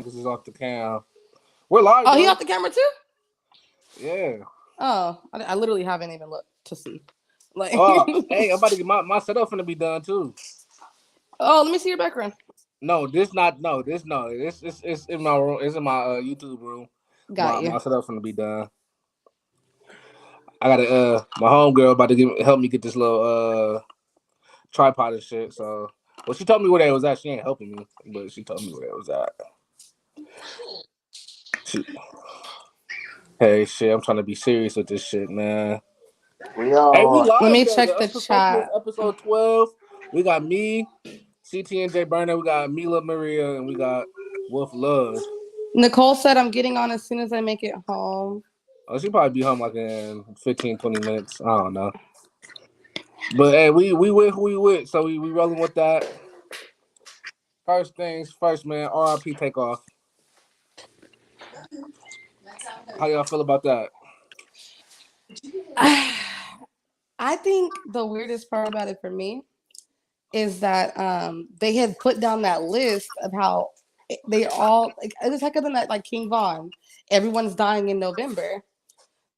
This is off the cam. We're live Oh, he though. off the camera too? Yeah. Oh, I literally haven't even looked to see. Like, Hey, I'm about to get my setup finna be done too. oh, let me see your background. No, this not. No, this no. It's in my room. It's in my YouTube room. Got My you. setup finna be done. I got to my homegirl about to help me get this little tripod and shit. So, well, she told me where that was at. She ain't helping me, but she told me where that was at. She, hey, shit, I'm trying to be serious with this shit, man. We Hey, we all Let live me though. check The the Unprofessionals chat. episode 12. We got me, CT and J Burner. We got Mila Maria, and we got Wolf Love. Nicole said I'm getting on as soon as I make it home. Oh, she probably be home like in 15, 20 minutes. I don't know. But hey, we with who we with, so we rolling with that. First things first, man. RIP takeoff. How y'all feel about that? I think the weirdest part about it for me is that they had put down that list of how they all like it was heck of that like King Von. Everyone's dying in November.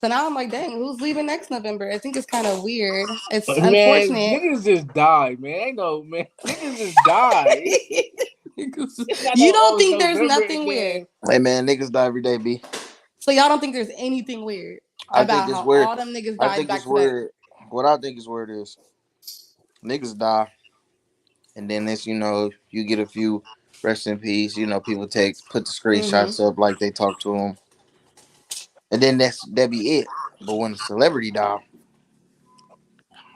So now I'm like, dang, who's leaving next November? I think it's kind of weird. It's Man, unfortunate. niggas just die, man. Ain't no man. Niggas just die. It's not You no don't think there's November nothing weird. again. Hey man, niggas die every day, B. So y'all don't think there's anything weird I think about it's how weird. all them niggas I died think back it's to back. weird. What I think is weird is niggas die, and then it's you get a few rest in peace. People put the Mm-hmm. screenshots up like they talk to them, and then that be it. But when a celebrity die,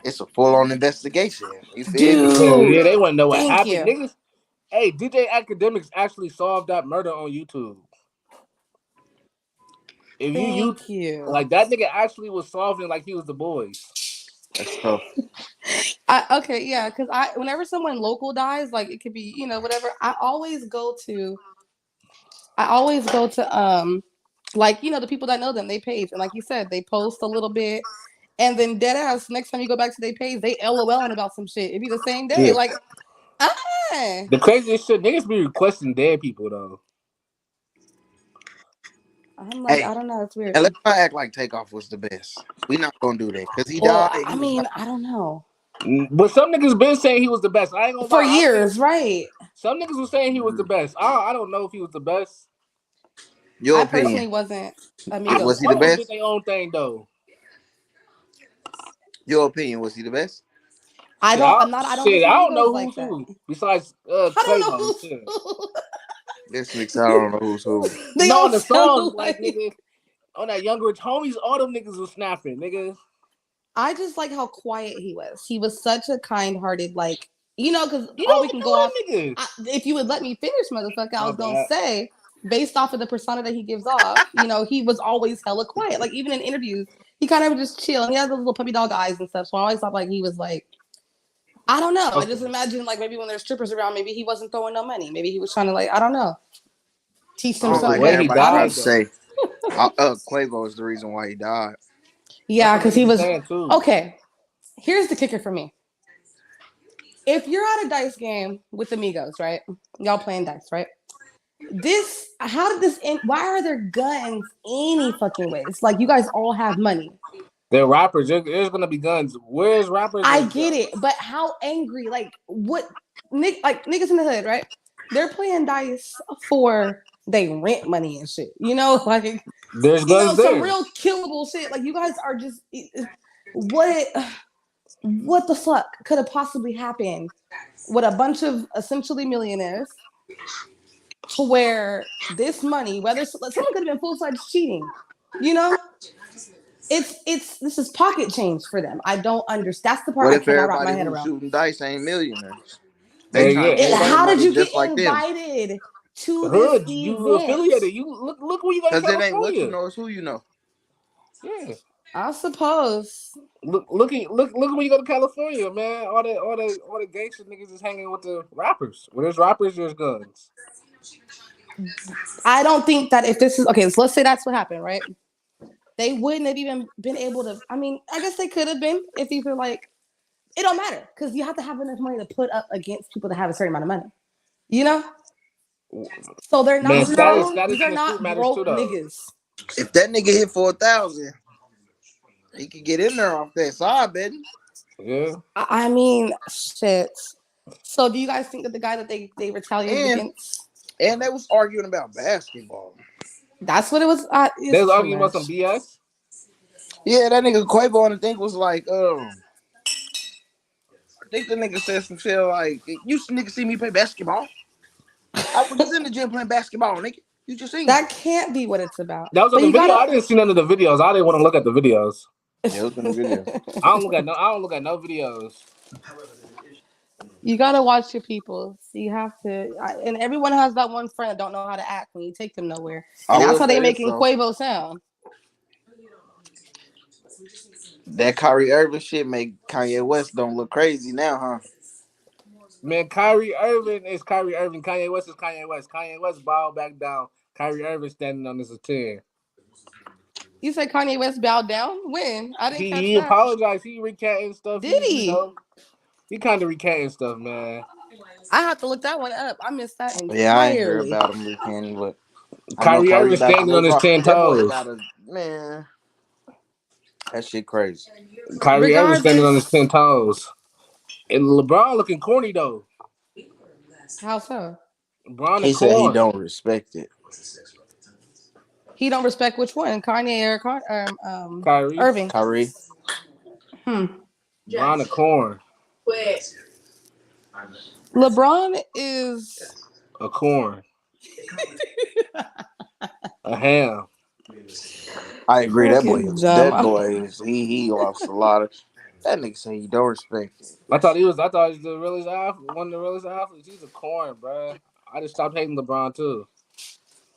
it's a full on investigation. You feel me? Hell Dude, yeah, they want to know what thank happened, you. niggas. Hey, DJ Academics actually solved that murder on YouTube. If you Thank you. like that nigga actually was solving like he was the boys. That's tough. Okay, yeah, because whenever someone local dies, like it could be, whatever, I always go to like, the people that know them, they page. And like you said, they post a little bit and then dead ass, next time you go back to their page, they LOLing about some shit. It'd be the same day. Yeah. Like, ah. The craziest shit, niggas be requesting dead people though. I'm like, Hey, I don't know, it's weird. and let's not act like Takeoff was the best. We not gonna do that because he Well, died. I He was mean, not. I don't know. But some niggas been saying he was the best. I ain't gonna For lie. years, right? Some niggas was saying he was the best. I don't know if he was the best. Your I opinion. personally wasn't Was Amigos he the All of fan. them did best? their own thing though. Your opinion. Was he the best? I don't listen I to don't know Migos like who's that. who besides I don't know Quavo. who's Shit. who. This nigga said I don't know who's who. They No, all on the sound songs, like alike. nigga, on that Young Rich Homies, all them niggas was snapping, nigga. I just like how quiet he was. He was such a kind-hearted, like, because You all don't we even can go know off. them niggas. If you would let me finish, motherfucker, I My was gonna bad. say, based off of the persona that he gives off, he was always hella quiet. Like even in interviews, he kind of just chill. And he has those little puppy dog eyes and stuff. So I always thought like he was like, I don't know. I Okay. just imagine like maybe when there's strippers around, maybe he wasn't throwing no money. Maybe he was trying to like, I don't know, teach them I But don't the like something. way he everybody I trying don't. died to though, say Quavo is the reason why he died. that's Yeah, what because niggas he was was saying too. okay. Here's the kicker for me. If you're at a dice game with amigos, right? Y'all playing dice, right? How did this end? Why are there guns any fucking ways? Like, you guys all have money. They're rappers. There's gonna be guns. Where's rappers? I There's get it, guns. but how angry? Like, what? Like, niggas in the hood, right? They're playing dice for they rent money and shit. Like, There's guns some there. real killable shit. Like, you guys are just what? What the fuck could have possibly happened with a bunch of essentially millionaires to where this money, whether someone could have been full fledged cheating, you know, it's this is pocket change for them. I don't understand. That's the part What I if cannot wrap my everybody head who's around. shooting dice ain't millionaires? They Yeah, trying yeah. to get their Everybody How did money you get just like them. invited to this hood. You event? affiliated. You look when you go to Cause it ain't what you California. know, it's who you know. Yeah. I suppose. Look when you go to California, man. All the gangster niggas is hanging with the rappers. When there's rappers, there's guns. I don't think that if this is okay, so let's say that's what happened, right? They wouldn't have even been able to. I mean, I guess they could have been if you were like, it don't matter because you have to have enough money to put up against people that have a certain amount of money. You know? So they're Man, not status, broke. status These in are the street not matters too, broke though. niggas. If that nigga hit for 1,000, he could get in there off that side betting. Yeah. I mean, shit. So do you guys think that the guy that they retaliated And against? they was arguing about basketball. That's what it was. They was It's too arguing about much. some BS. Yeah, that nigga Quavo on the thing was like, I think the nigga said some shit like, "Used to nigga see me play basketball. I was just in the gym playing basketball, nigga. You just seen me." That can't be what it's about. That was on But the you video. gotta I didn't see none of the videos. I didn't want to look at the videos. Yeah, it was in the video. I don't look at no videos. you gotta watch your people. So you have to, and everyone has that one friend that don't know how to act when you take them nowhere, I and that's will how they say this making though. Quavo sound. That Kyrie Irving shit make Kanye West don't look crazy now, huh? Man, Kyrie Irving is Kyrie Irving. Kanye West is Kanye West. Kanye West bowed back down. Kyrie Irving standing on his 10. You said Kanye West bowed down? When? I didn't catch He that. apologized. He recanting stuff. Did he? He kind of recanting stuff, man. I have to look that one up. I missed that Yeah, I ain't heard entirely. about him recanting, but I know Kyrie Kyrie Irving about to standing on move his on. 10 That boy toes. about to man. That shit crazy. Kyrie Irving standing on his Regardless, 10 toes. And LeBron looking corny, though. how so? LeBron a He said he corn. don't respect it. He don't respect which one, Kanye or Kyrie. Irving. Kyrie. Hmm. LeBron a corn. LeBron is A corn. A ham. I agree. That boy fucking is dumb. that boy is he lost a lot of that nigga say he don't respect it. I thought he was the realest athlete, one of the realest athletes. He's a corn, bro. I just stopped hating LeBron too.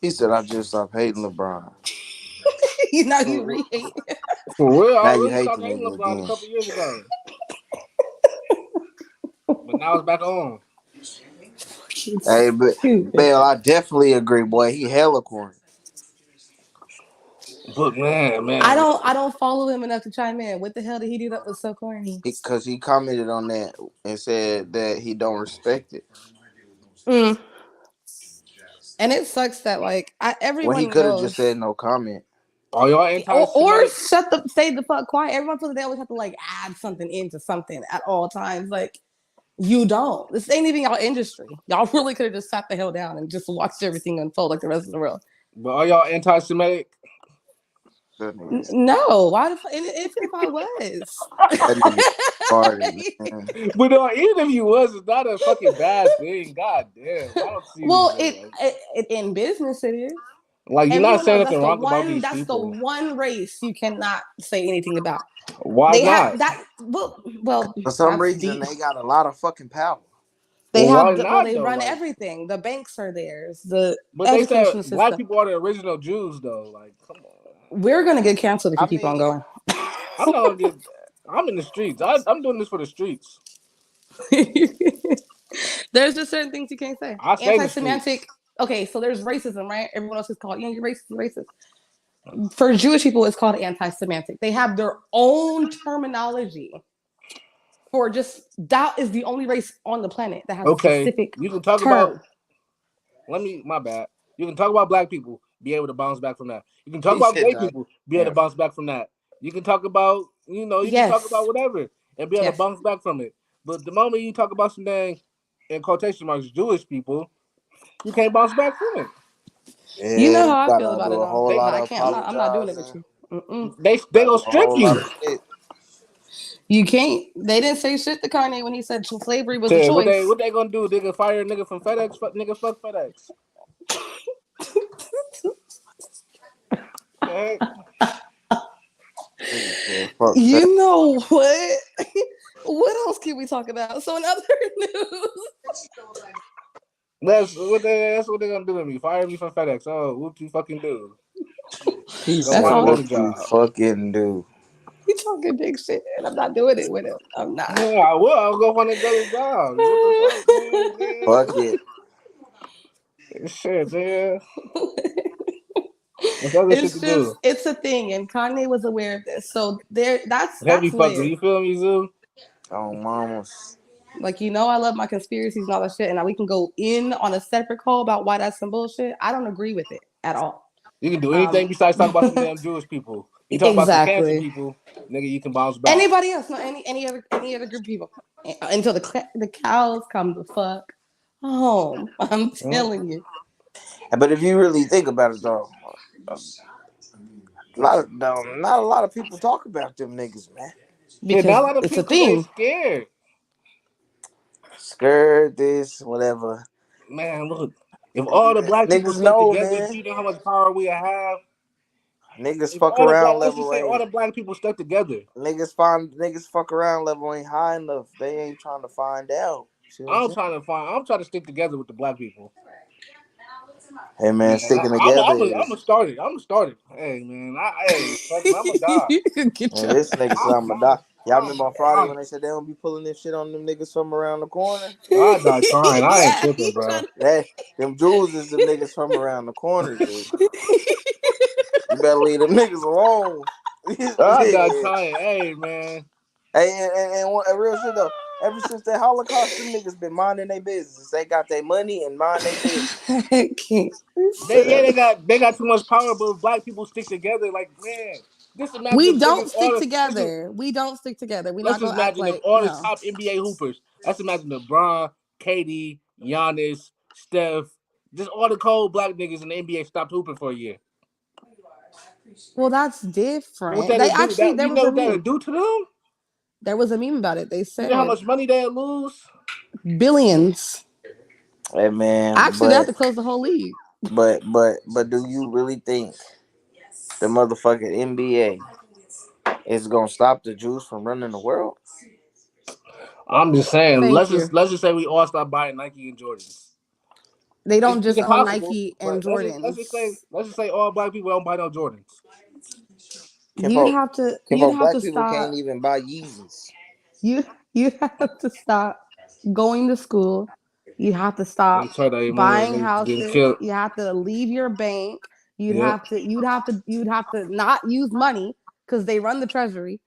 He said I just stopped hating LeBron. You know you re-hate. For real, I Now you really hate stopped the hating nigga LeBron a again. couple years ago. But now it's back on. Hey, but Stupid. Bell, I definitely agree, boy. He hella corny. But man. I don't follow him enough to chime in. What the hell did he do that was so corny? Because he commented on that and said that he don't respect it. Mm. And it sucks that When he everyone could have just knows. said no comment. Are y'all Or anti-Semitic? stay the fuck quiet. Everyone feels like they always have to add something into something at all times. Like you don't. This ain't even y'all industry. Y'all really could have just sat the hell down and just watched everything unfold like the rest of the world. But are y'all anti-Semitic? That nigga, No, why the fuck? If I was, that nigga started, man. But even if you was, it's not a fucking bad thing. God damn, I don't see this well, shit. it in business it is. Like you're not Everyone saying knows nothing wrong about these that's the people. one race you cannot say anything about. Why They not? have that. Well, For some that's reason, deep. they got a lot of fucking power. They Well, why have not they though? run Like, everything. The banks are theirs. The but they said education black system. people are the original Jews though. Like, come on. We're gonna get canceled if I you keep on mean, going. I'm not gonna get. I'm in the streets. I'm doing this for the streets. There's just certain things you can't say. I stay in the streets. Anti-Semitic. Okay, so there's racism, right? Everyone else is called, you're racist, you're racist. For Jewish people, it's called anti-Semitic. They have their own terminology for just that is the only race on the planet that has a Okay, specific you can talk about. term. My bad. You can talk about black people, be able to bounce back from that. You can talk he about said gay that. people, be able Yeah. to bounce back from that. You can talk about, you can talk about Yes, whatever and be able to yes. bounce back from it. But the moment you talk about some dang, in quotation marks, Jewish people, you can't bounce back from it. You Yeah, know you how I feel gotta about do it a though. whole They No, lot I of can't. I'm not doing it with apologizing. you. Mm-mm. they Gotta gonna do a strip whole lot you. of shit. You can't. They didn't say shit to Kanye when he said slavery was a Shit, choice. what they gonna do? They gonna fire a nigga from FedEx? Nigga, fuck FedEx. Okay. Nigga said, fuck that. You know what? What else can we talk about? So in other news, That's what they gonna do to me. Fire me from FedEx. Oh, what you fucking do? He Go that's said, find all. another what you job. fucking do? He talking big shit, and I'm not doing it with him. I'm not. Yeah, I will. I'll go find another job. What the fuck, man? Fuck it. Yeah. Shit, man. What's other shit to It's just do? it's a thing, and Kanye was aware of this. So there, that's Heavy fucker. lit. You feel me, Zoo? Oh, mamas. Like, I love my conspiracies and all that shit, and we can go in on a separate call about why that's some bullshit. I don't agree with it at all. You can do anything Um, besides talk about some damn Jewish people. You talk about some cancer exactly. people, nigga, you can bounce back. Anybody else? No, any other group of people until the cows come the fuck home. I'm Mm. telling you, But if you really think about it, though, not a lot of people talk about them niggas, man. Yeah, not because a lot of it's a people because they thing. scared. Scared this, whatever. Man, look, if all the black people Niggas stuck know, together, do man. you know how much power we have? Niggas If fuck all the around black, let's level just say all ain't. the black people stuck together. Niggas fuck around level ain't high enough. They ain't trying to find out. See what I'm saying? I'm trying to stick together with the black people. Hey man, Man, sticking together I'm is gonna start it. I'm gonna start it. Hey man, hey, fuck it, I'm gonna die. Get man. your This nigga said I'll I'ma die. die. Y'all I'm remember on Friday gonna when they said they don't be pulling this shit on them niggas from around the corner? die. I die trying. I ain't yeah, tripping, he bro. trying That them Jews is them niggas from around the corner, G. You better leave them niggas alone. I die Yeah. trying. Hey man, Hey, and real shit though. Ever since the Holocaust, them niggas been minding their business. They got their money and mind their business. I can't. they got too much power, but if black people stick together, like man, just imagine We if don't niggas all stick the together. We don't stick together. We're let's not just gonna act imagine if like all the no. top NBA hoopers, let's imagine LeBron, KD, Giannis, Steph, just all the cold black niggas in the NBA stopped hooping for a year. Well, that's What different. They that'll do? actually That there you was know a what that'll meme. do to them? There was a meme about it. They You know how said much money they'll lose? billions. Hey man, Actually, they have to close the whole league. but do you really think the motherfucking NBA is gonna stop the Jews from running the world? I'm just saying. Thank Let's you. just let's just say we all stop buying Nike and Jordans. They don't It's just own impossible, Nike and but Jordans. let's just say all black people don't buy no Jordans. You'd Kinfolk, have to you'd kinfolk, have black to people can't stop. even buy Yeezys. You you have to stop going to school. You have to They stop try to money buying and they getting houses. killed. You have to leave your bank. Yep. You'd have to not use money because they run the treasury.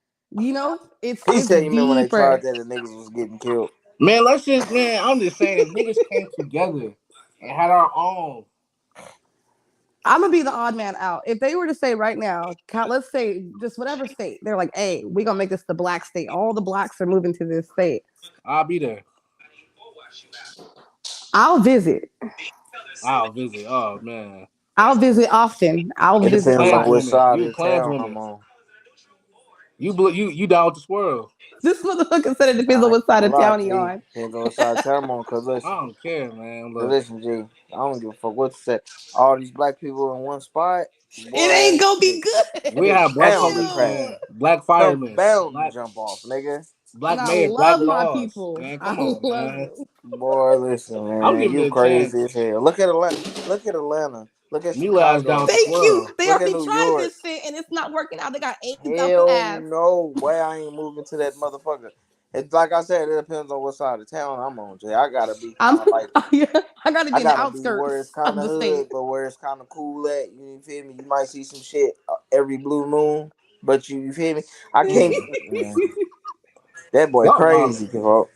He It's said, you remember when they tried deeper. that and niggas was getting killed? Man, I'm just saying if niggas came together and had our own. I'm gonna be the odd man out. If they were to say right now, let's say just whatever state, they're like, "Hey, we're gonna make this the black state. All the blacks are moving to this state." I'll be there. I'll visit. I'll visit. Oh man. I'll visit often. I'll It You visit a depends on lot. which Klanswoman. side of You a the town Klanswoman. I'm on. You down with the swirl. This motherfucker said it depends on I ain't what side gonna of lie, town he G. on. Depends on which side of town I'm on. Cause I listen, don't care, man. cause Look, listen, G. I don't give a fuck what you say. All these black people in one spot, It boy, ain't gonna be shit, good. we shit have black bound to police, crash. Ew. man. Black Stuff firemen. bound to Black jump off, nigga. black And I mayor. Black love my laws. people. Man, I come on, love man. them. Boy, listen, I'm man, giving you it a crazy as chance. hell. Look at Atlanta. Look at Atlanta. Look at Mila ass down with Chicago. the Thank you. swirl. They Look at already New tried York. this shit and it's not working out. They got AIDS out the Hell ass. no, boy, I ain't moving to that motherfucker. It's like I said, it depends on what side of town I'm on, Jay. I gotta be I'm kind of like, I gotta be I in the gotta be where it's outskirts kind of of the hood, state. but where it's kind of cool at. You feel me? You might see some shit every blue moon, but you feel me? I can't. Yeah. Man, that boy Y'all wildin'. crazy, bro.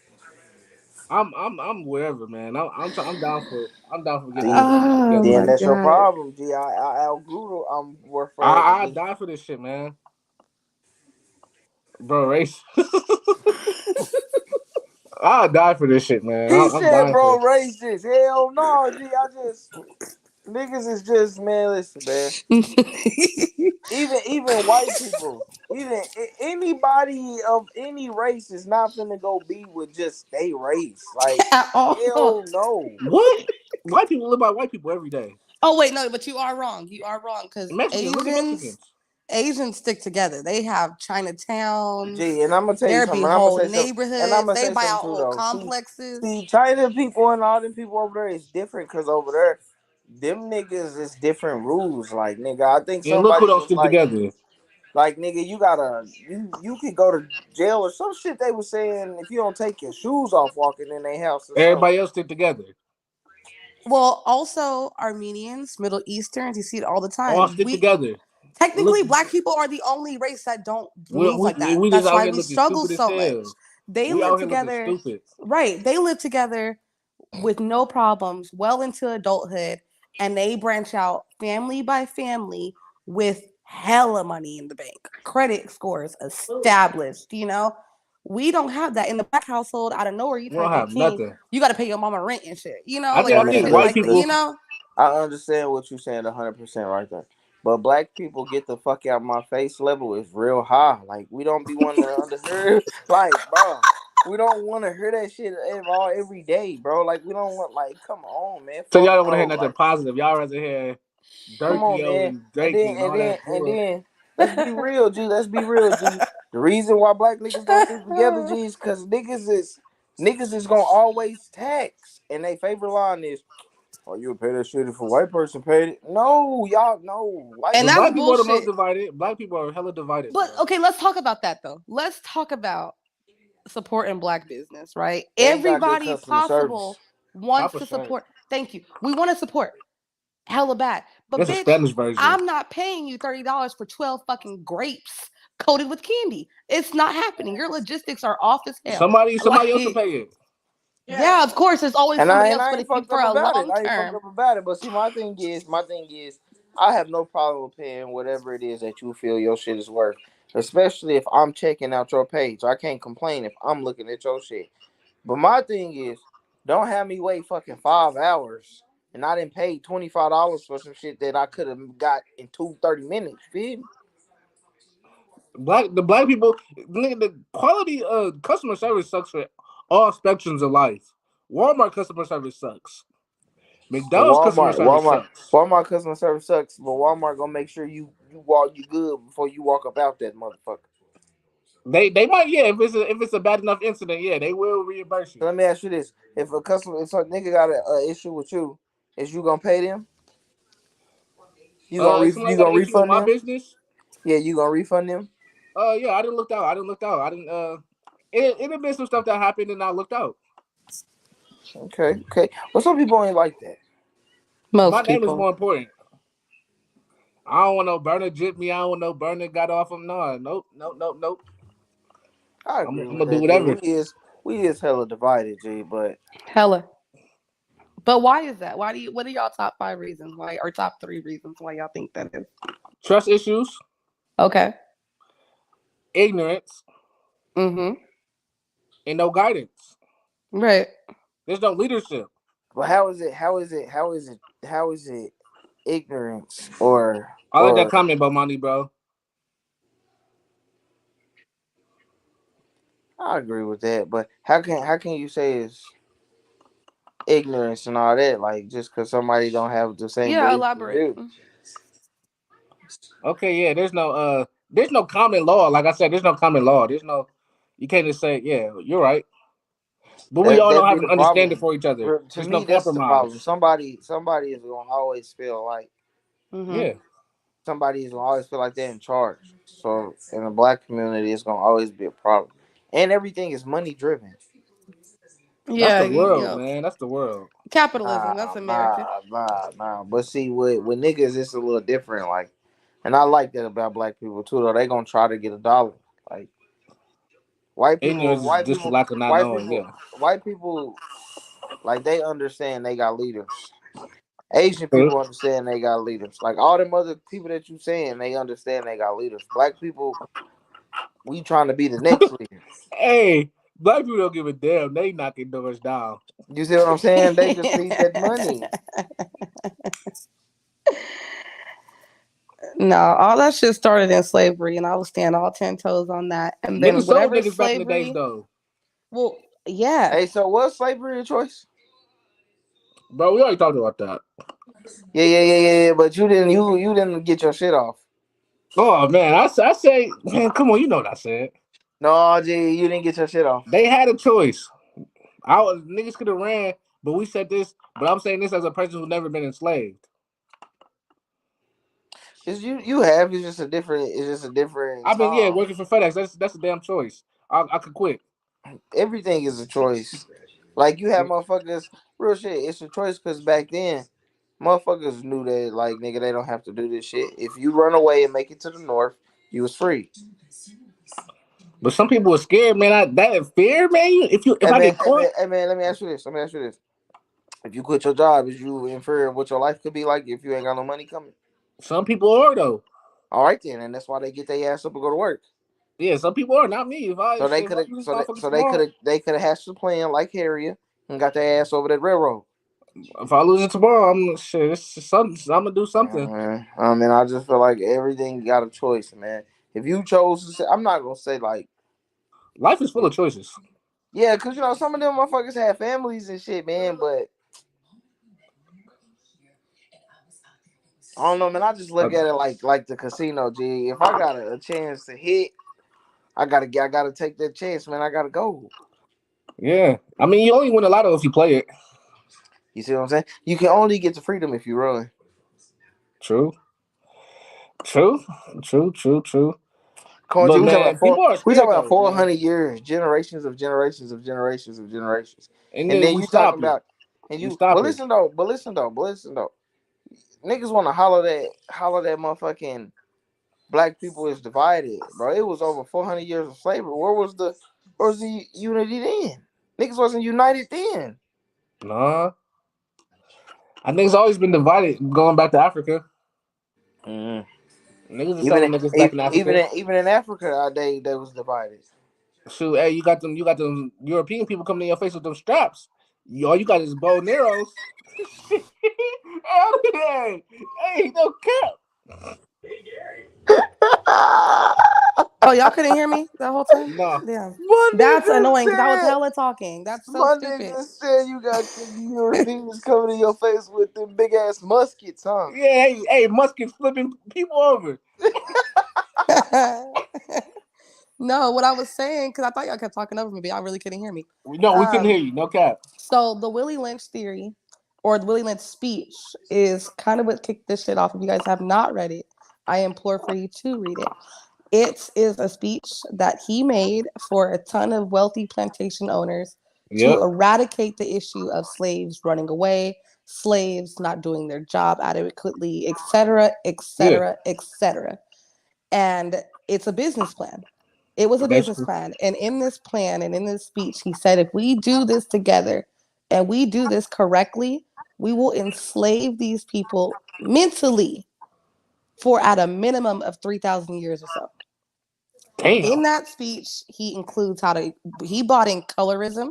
I'm wherever, man. I'm down for getting See, niggas Oh together. then my that's your god. problem, G. I outgrew. I'm more forever I be. die for this shit, man. Bro, race. I'll die for this shit, man. He I'm said, dying for bro, it. racist. Hell no, G. I just niggas is just man. Listen, man. Even white people, anybody of any race is not finna go be with just they race. Like At all. hell no. What? White people live by white people every day. Oh wait, no, but you are wrong. You are wrong because And Mexicans, look at Asians Mexicans. Asians stick together. They have Gee, Chinatowns. and I'm gonna tell you There be something. And I'm gonna whole say something. And I'm neighborhoods. gonna They say buy something out too whole though. complexes. See, China people and all them people over there is different because over there, them niggas is different rules. Like nigga, I think And look who somebody don't was stick together. like nigga, you could go to jail or some shit. They were saying if you don't take your shoes off walking in their house or something. Everybody else stick together. Well, also Armenians, Middle Easterns, you see it all the All time. stick We together. Look, technically black people are the only race that don't move like that. we just That's out why here we looking struggle stupid as so much. hell. They We live out here looking together, stupid. right? They live together with no problems, well into adulthood, and they branch out family by family with hella money in the bank, credit scores established. We don't have that in the black household. Out of nowhere, you We turn don't have 18, nothing. you got to pay your mama rent and shit. I think Like I Yeah, real think man. shit. white Like people. I understand what you're saying 100% right there. But black people get the fuck out my face level is real high. Like we don't be wanting to underhear. Like, bro, we don't want to hear that shit every day, bro. Like we don't want. Like, come on, man. So y'all Fuck don't want to hear no. nothing Like, positive. Y'all rather hear come on, Dirkio man. and And Drakey then and and all then that and bull. then let's be real, G. Let's be real, G. The reason why black niggas don't stick together, G, is because niggas is gonna always tax, and they favorite line is, "Oh, you would pay that shit if a white person paid it." No, y'all, no. White and But that's black people, people are the most bullshit. divided. Black people are hella divided, But bro. okay, let's talk about that though. Let's talk about supporting black business, right? they ain't got good Everybody customer possible service. wants Papa to Shank. support. Thank you. We want to support hella bad. But It's a bitch, Spanish version. I'm not paying you $30 for 12 fucking grapes coated with candy. It's not happening. Your logistics are off as hell. Somebody else will Like, pay it. yeah, of course, there's always And I somebody and else. I But ain't if you fucked for up a about it. long I ain't fucked term, up about it. But see, my thing is, I have no problem with paying whatever it is that you feel your shit is worth. Especially if I'm checking out your page. I can't complain if I'm looking at your shit. But my thing is, don't have me wait fucking 5 hours and I didn't pay $25 for some shit that I could have got in 30 minutes. Feel me? The black people, nigga, the quality of customer service sucks for all spectrums of life. Walmart customer service sucks. And McDonald's customer service sucks. Walmart customer service sucks, but Walmart gonna make sure you good before you walk up out that motherfucker. They might, yeah, if it's a bad enough incident, yeah, they will reimburse So you. let me ask you this: if a nigga got a issue with you, is you gonna pay them? If somebody You got gonna an issue with refund my them? business, Yeah, you gonna refund them? yeah, I didn't look out. I didn't look out. I didn't. It had been some stuff that happened and I looked out. Okay, okay. Well, some people ain't like that. My most name is people. more important. I don't want no burner jip me. I don't want no burner got off him. No, nope, nope, nope, nope. I I'm, agree I'm with gonna do that, G. whatever. We is hella divided, G. But Hella. But why is that? What are y'all top 5 reasons why, or top 3 reasons why y'all think that is? Trust issues, Okay. ignorance, Mm-hmm. and no guidance. Right. There's no leadership. how is it? How is it? Ignorance or I like that comment about money, bro. I agree with that. But how can you say it's ignorance and all that? Like just because somebody don't have the same Yeah, beliefs as elaborate. you. Okay, yeah. There's no common law. Like I said, there's no common law. You can't just say, yeah, you're right. But we all That don't be have the an understanding problem. for each other. To There's no me, that's the problem. compromise. Somebody is gonna always feel like Mm-hmm. Yeah, somebody is gonna always feel like they're in charge. So in the black community, it's gonna always be a problem. And everything is money driven. that's Yeah, the world, yeah. man. That's the world. Capitalism. That's Nah, nah, America. nah. But see, with niggas, it's a little different. Like, and I like that about black people too. Though they gonna try to get a dollar. Like white people, Ignorance is white just for people, lack of not white knowing. people, Yeah. white people. Like they understand they got leaders. Asian Huh? people understand they got leaders. Like all them other people that you saying, they understand they got leaders. Black people, we trying to be the next leader. Hey, black people don't give a damn. They knocking doors down. You see what I'm saying? They just need that money. No, all that shit started in slavery, and I will stand all 10 toes on that. And Niggas then sold whatever niggas back in the days slavery, though, well, yeah, Hey, so was slavery a choice? bro. We already talked about that. Yeah. But you didn't get your shit off. Oh man, I say, man, come on, you know what I said. No, G, you didn't get your shit off. They had a choice. Niggas could have ran, but we said this. But I'm saying this as a person who's never been enslaved. It's you have. It's just a different. It's just a different I've been, yeah, time. working for FedEx. That's a damn choice. I could quit. Everything is a choice. Like you have motherfuckers, real shit. It's a choice because back then, motherfuckers knew that like nigga they don't have to do this shit. If you run away and make it to the north, you was free. But some people are scared, man. That fear, man. If I get caught, Hey man, let me ask you this. Let me ask you this. If you quit your job, is you infer what your life could be like if you ain't got no money coming? some people are though. All right then, and that's why they get their ass up and go to work. Yeah, some people are. Not me. If I So they shit, if could I have, do this so motherfucker they could tomorrow, have, hatched a plan like Harriet and got their ass over that railroad. if I lose it tomorrow, I'm shit. It's just something. I'm gonna do something. I mean, I just feel like everything got a choice, man. If you chose to say, I'm not gonna say like, Life is full of choices. yeah, cause some of them motherfuckers have families and shit, man. But I don't know, man. I just Uh, look at it like the casino, G. If I got a chance to hit, I gotta take that chance, man. I gotta go. yeah, I mean, you only win a lot of if you play it. You see what I'm saying? You can only get to freedom if you run. True, true, true. Come on, G. But man, people are We talking scared about though, man. 400 years, generations of generations of generations of generations, And and then then we you talking stop it. about We stop it. but listen though. Niggas want to holler that motherfucking black people is divided, bro. It was over 400 years of slavery. Where was the unity then? Niggas wasn't united then. Nah, I think it's always been divided. Going back to Africa, Mm. niggas are selling niggas back in Africa. Even in Africa, they was divided. Shoot, hey, you got them European people coming in your face with them straps. All you got is bow and arrows. Shit. Hey, hey, no cap. Oh, y'all couldn't hear me the whole time? No. Damn. My That's nigga annoying because I was said, hella talking. That's so stupid. you got the Europeans coming in your face with them big ass muskets, huh? Yeah, hey, muskets flipping people over. No, what I was saying, because I thought y'all kept talking over me, but y'all really couldn't hear me. No, we couldn't hear you. No cap. So the Willie Lynch theory or the Willie Lynch speech is kind of what kicked this shit off. If you guys have not read it, I implore for you to read it. It is a speech that he made for a ton of wealthy plantation owners to Yep. eradicate the issue of slaves running away, slaves not doing their job adequately, etc., Yeah. etc., etc. And it's a business plan. It was a business Basically. plan. And in this plan and in this speech, he said, if we do this together and we do this correctly, we will enslave these people mentally for at a minimum of 3,000 years or so. Damn. In that speech, he includes he bought in colorism.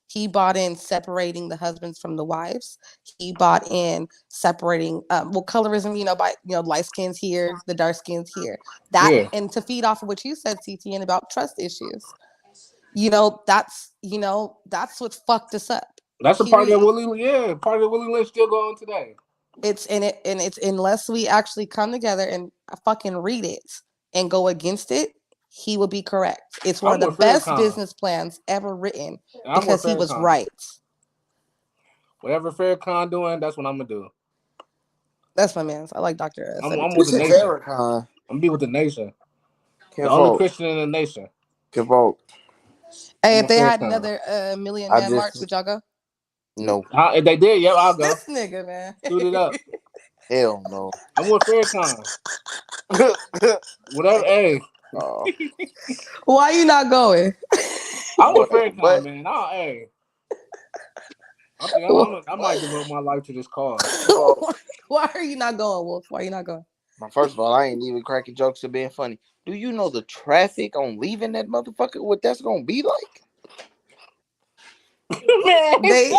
He bought in separating the husbands from the wives. He bought in separating, colorism, by, light skins here, the dark skins here. That, Yeah. and to feed off of what you said, CTN, about trust issues. That's what fucked us up. That's a part of Period. Willie. Yeah, part of Willie Lynch still going today. It's unless we actually come together and fucking read it and go against it, he would be correct. It's one of I'm the with best Farrakhan. business plans ever written I'm with because he was Farrakhan. right. Whatever Farrakhan doing, that's what I'm gonna do. That's my man. I like Dr. I'm You with the said nation. Farrakhan. I'm be with the nation. The Can't only vote. Christian in the nation. Can't vote. Hey, I'm if with they had Farrakhan. another million I man march, just would y'all go? no. If they did, yep, I'll go. This nigga, man. Suit it up. Hell no. I'm with Farrakhan. Whatever. Hey, uh, Why you not going? I'm with but Farrakhan, man. Hey, I think I might devote my life to this cause. well, Why are you not going, Wolf? Why are you not going? first of all, I ain't even cracking jokes or being funny. Do you know the traffic on leaving that motherfucker? What that's gonna be like? Man, They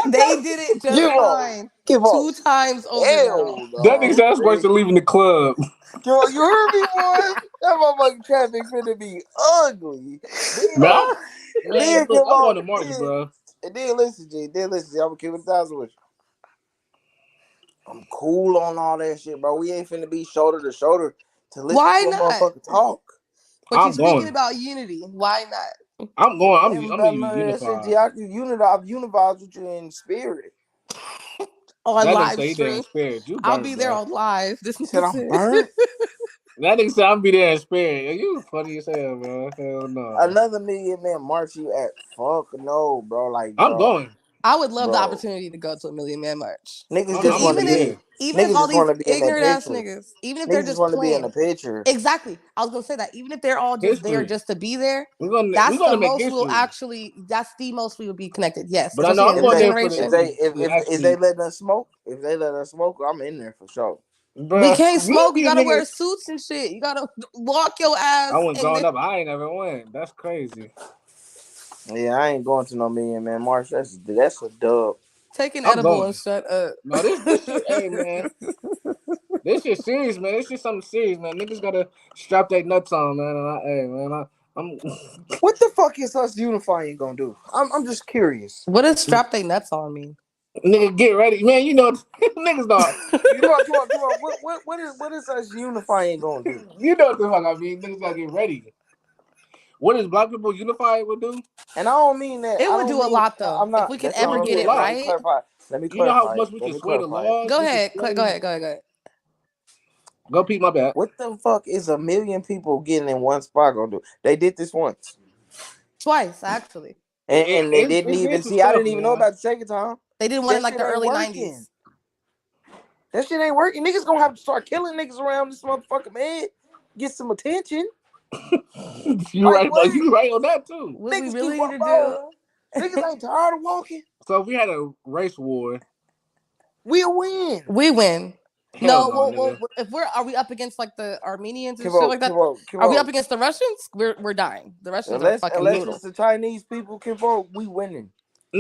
did it just Give up. fine Give up. 2 times over now. Hell that nigga no. sounds worse than leaving the club. You heard me, boy? That motherfucking traffic finna be ugly. Then, Man, then look, come I'm on. going to March, bro. And then listen, G. Then listen, G. I'm gonna keep it 1,000 with you. I'm cool on all that shit, bro. We ain't finna be shoulder to shoulder to listen Why to a not? motherfucker talk. But you're I'm speaking going. about unity. Why not? I'm going. And I'm I even know that shit, G. unified. I've univized with you in spirit. On That nigga live say he there in stream. spirit. You I'll burnt, be there bro. on live. This He said nigga I'm said. burnt. That nigga say I'm be there in spirit. You funny as hell, bro. Hell no. Another million man march you at fuck no, bro. Like, I'm bro, going. I would love the bro. opportunity to go to a Million Man March. Niggas Because just I'm gonna want to be even if get there. Even if Niggas all just these want to be in that ignorant ass picture. niggas, even if they're Niggas just just want to be in the playing. picture. Exactly. I was gonna say that. Even if they're all just there History. just to be there, We're that's the gonna make most we'll history. actually. That's the most we will be connected. Yes, But I know especially I'm in If this going they there for if generation. they to if they actually, let us smoke, I'm in there for sure. We bruh. can't You smoke. You be a gotta nigga. wear suits and shit. You gotta walk your I ass went in growing this up. I ain't never went. That's crazy. Yeah, I ain't going to no Million Man March. That's a dub. taking I'm edible and going. shut up. No, this shit. Hey man, this shit serious, man. This shit something serious, man. Niggas gotta strap their nuts on, man. And hey man, I'm What the fuck is us unifying gonna do? I'm just curious. What does strap they nuts on mean? nigga get ready, man. You know niggas not. Come on, come on, come on. What is us unifying gonna do? You know what the fuck I mean. Niggas gotta get ready. What does black people unify would do? And I don't mean that. It I would don't do a mean. lot though. I'm If not. we could That's what It ever would I'm do get a saying. it Let lot. me right. clarify. Let me You know how clarify it. much we Let can me sway the clarify it. laws. Go We can ahead. Go sway. ahead. Go ahead. Go ahead. Go Pete, my bad. What the fuck is a million people getting in one spot gonna do? They did this once, Twice actually. and they didn't It even did some see. I stuff, didn't even know man. about the second time. They did one in That like shit the ain't early working. '90s. That shit ain't working. Niggas gonna have to start killing niggas around this motherfucker, man. Get some attention. You Like right, but what? you right on that too. What we Niggas keep really need walking, to bro. do? Niggas ain't tired of walking. So if we had a race war, We'll win. We win. hell No, no, nigga. if we're are we up against like the Armenians and shit Kivo, like that? Kivo, Are we up Kivo. against the Russians? We're dying. The Russians are Unless fucking unless it's brutal. the Chinese people, Kivo, we winning.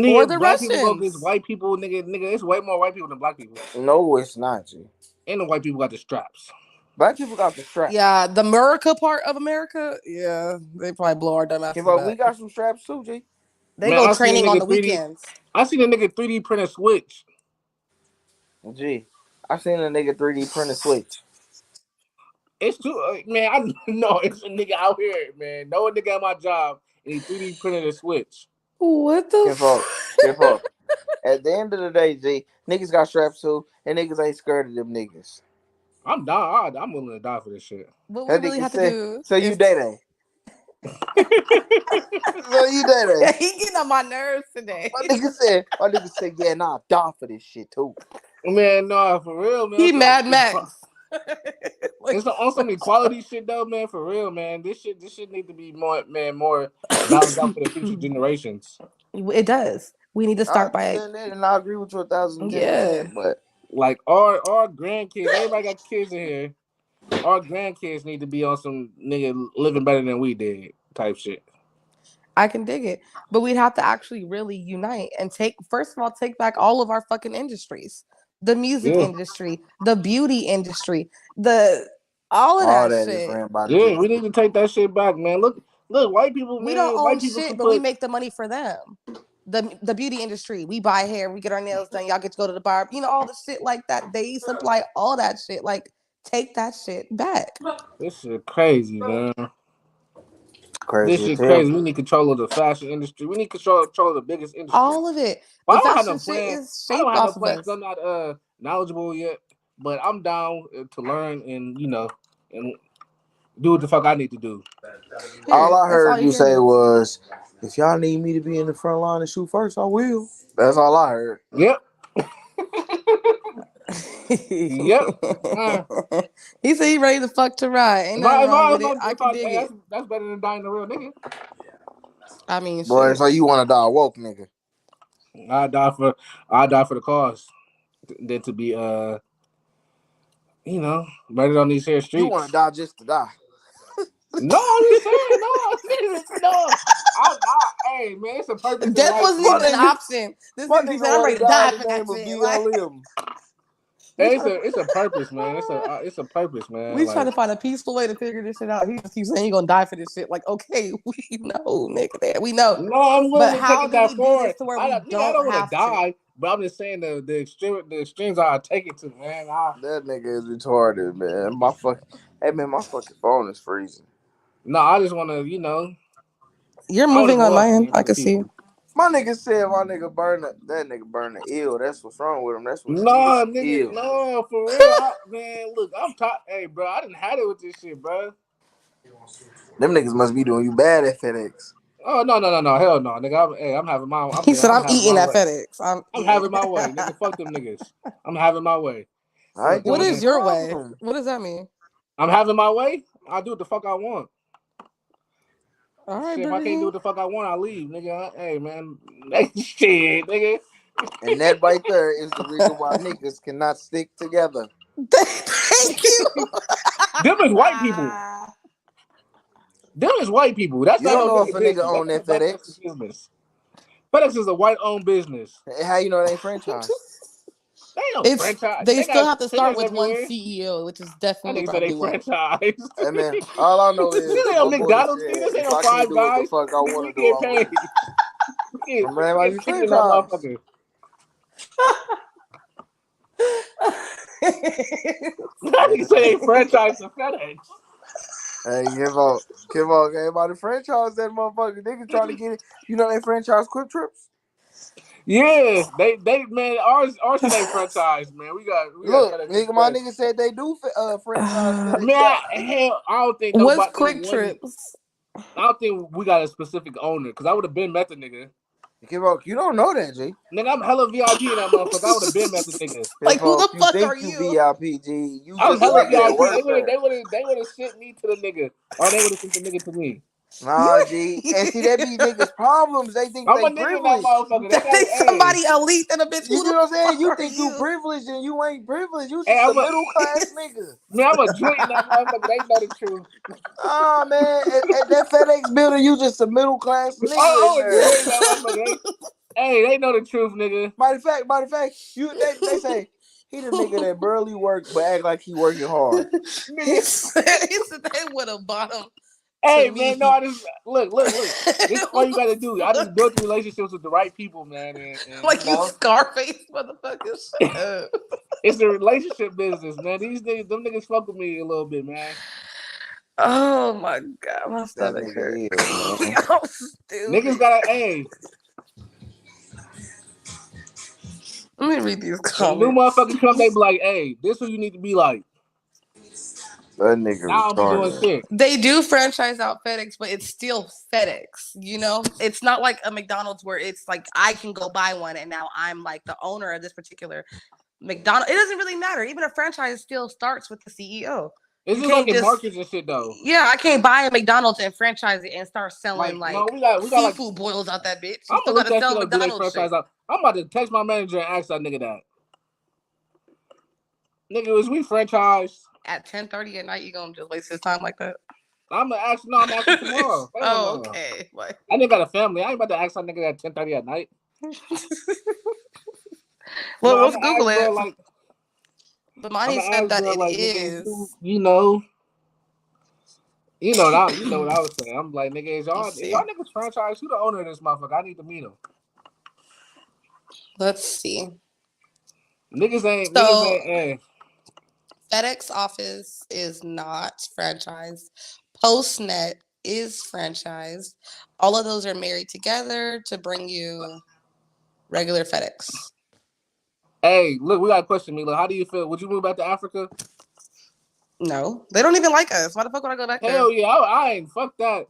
Or Nigga, the black people go against Russians. white people, nigga. It's way more white people than black people. No, it's not, G. And the white people got the straps. Black people got the straps. Yeah, the America part of America. Yeah, they probably blow our dumb asses Kivo, we back. got some straps too, G. They Man, go I seen a training on nigga the 3D. weekends. I seen a nigga 3D print a switch. G. I seen a nigga 3D print a switch. It's too man. I know it's a nigga out here, man. No nigga at my job and he 3D printed a switch. What the? Kivo, Kivo. At the end of the day, G, niggas got straps too, and niggas ain't scared of them niggas. I'm down. I'm willing to die for this shit. What we That really nigga have to said, do so you is. day day. So you day day. He getting on my nerves today. My nigga said, yeah, nah, I die for this shit too. Man, no, for real, man. He Mad Max. It's on some equality shit though, man. For real, man. This shit need to be more, man, more balanced out for the future generations. It does. We need to I start by understand that, and I agree with you 1,010%. yeah. But Like our grandkids, everybody got kids in here. Our grandkids need to be on some nigga living better than we did type shit. I can dig it. But we'd have to actually really unite and take first of all, take back all of our fucking industries. The music Yeah, industry, the beauty industry, the all of all that that is shit. ran by the yeah. We people. need to take that shit back, man. Look, white people, We don't man. own White people shit, can but we put. make the money for them. The beauty industry, we buy hair, we get our nails done, y'all get to go to the bar, all the shit like that. They supply all that shit. Like, take that shit back. This shit crazy, man. This Crazy as shit hell. crazy. We need control of the fashion industry. We need control of the biggest industry. All of it. But The I don't have no fashion shit plan. is I don't shaped have no off of plan because us. I'm not knowledgeable yet. But I'm down to learn and and do what the fuck I need to do. All Period. I That's all heard you you can say do. was, if y'all need me to be in the front line and shoot first, I will. That's all I heard. Yep. Yep. Uh, He said he ready to fuck to ride. Ain't if nothing I if wrong I with if it. I, I if can I dig hey, it. that's better than dying a real nigga. I mean, Boy, shit. so you want to die woke, nigga. I die for I die for the cause than to be murdered on these here You want to streets. die just to die. No, I'm just saying, no, no. Hey man, it's a purpose in Death life, wasn't My even man. an nigga, option. This my nigga nigga said, I'm want ready to to die die in for the that name of shit. Like, BLM. we Hey, trying to, it's a purpose, man. It's a purpose, man. we trying Like to find a peaceful way to figure this shit out. He just keeps saying you're gonna die for this shit. Like, okay, we know, nigga, that we know. no, I'm willing But to take how it do that we do far. this to where we I don't don't want to have to? die, but I'm just saying the extremes I take it to, man. That nigga is retarded, man. Hey man, my fucking phone is freezing. No, I just want to, You're I want to moving go on up my end. for I the can see. people. My nigga said that nigga burn the ill. That's what's wrong with him. That's what he is. No, He nigga, ill. no, for real, man. Look, I'm tired. Hey, bro, I didn't had it with this shit, bro. Them niggas must be doing you bad at FedEx. Oh no, hell no, nigga. I'm having my, He said, I'm I'm having eating my at way. FedEx. I'm I'm eating. having my way, nigga. Fuck them niggas. I'm having my way. I Look, do What what's is the man, your way? problem? What does that mean? I'm having my way. I do what the fuck I want. All right, Shit, if I Burger can't do King. what the fuck I want, I leave, nigga. Hey, man, hey, shit, nigga. And that right there is the reason why niggas cannot stick together. Thank you. Them is white people. Them is white people. That's You not don't no know if nigga a nigga business. own That's not a that black person FedEx. business. FedEx is a white-owned business. How you know it ain't franchise? They don't It's franchise. they They still got have to start filials with one everywhere. CEO, which is That definitely nigga said they probably why. franchise. Hey This man, all I know is ain't no my boy McDonald's, nigga. said This ain't if no I can't Five do what the Guys. fuck I Nigga, want we to do, get I'm paid. leaving. We Man, might be get chicken in that franchise. motherfucker. How do you say they franchise to FedEx? Hey, give up, everybody franchise that motherfucker. Niggas trying to get it. You know they franchise Quick Trips. Yeah, they man, ours shit ain't franchise, man. We got Look, FedEx nigga, my Express. nigga said they do franchise FedEx Man, Got. hell, What's Quick Trips? I don't think we got a specific owner because I would have been met the nigga. Give up, you don't know that, G. Nigga, I'm hella VIP in that motherfucker. I would have been met the nigga. Like, Give who up, the you fuck think are you you? VIP, G. You I'm just a hella nigga that VIP. They work would have there. they would have they would have sent me to the nigga, or they would have sent the nigga to me. Nah, G. And see, that be niggas' problems. They think I'm they a nigga in that privileged. motherfucker. They That got is hey, somebody elite and a bitch. You Who see the what I'm saying? fuck You are think you you? privileged and you ain't privileged. You hey, just a middle class nigga. I'm a joint in that motherfucker. They know the truth. Ah, man, at that FedEx building, you just a middle class nigga in I'm a there. joint in that motherfucker. They know the truth, nigga. Matter of fact, they say he the nigga that barely work but act like he working hard. he Nigga, said they would have bought him to hey man, no, me. I just look. This is all What you the gotta do. I just fuck? built relationships with the right people, man, and you Like you know, Scarface motherfucker. Shut up. it's the relationship business, man. These niggas, them niggas fuck with me a little bit, man. Oh my god, my That stomach hurt. nigga is, man. Y'all Niggas stupid. gotta, hey, Let me read these when new comments. motherfuckers come, they be like, hey, this who you need to be like. That nigga Now I don't be doing retarded. shit. They do franchise out FedEx, but it's still FedEx. You know, it's not like a McDonald's where it's like I can go buy one and now I'm like the owner of this particular McDonald's. It doesn't really matter. Even a franchise still starts with the CEO. It's You just like can't in just, markets and shit though. yeah, I can't buy a McDonald's and franchise it and start selling Like, like no, we got like, seafood boils out that bitch. You I'm still gonna got look to that shit sell up. Do they McDonald's shit. franchise out? I'm about to text my manager and ask that nigga that. Nigga, was we franchised? At 10:30 at night, you gonna just waste his time like that? I'm gonna ask. No, I'm asking tomorrow. Hell Oh, no. okay. Like, I nigga got a family. I ain't about to ask that nigga at 10:30 at night. No, well, I'm let's gonna Google ask bro it. like But I'm Monty gonna said ask that bro it like nigga, is. you know what I was saying. I'm like nigga, Let's is see. y'all niggas franchise? Who the owner of this motherfucker? I need to meet him. Let's see. Niggas So ain't. Eh. FedEx office is not franchised. Postnet is franchised. All of those are married together to bring you regular FedEx. Hey, look, we got a question, Mila. How do you feel? Would you move back to Africa? No, they don't even like us. Why the fuck would I go back there? Hell yeah, I ain't fuck that.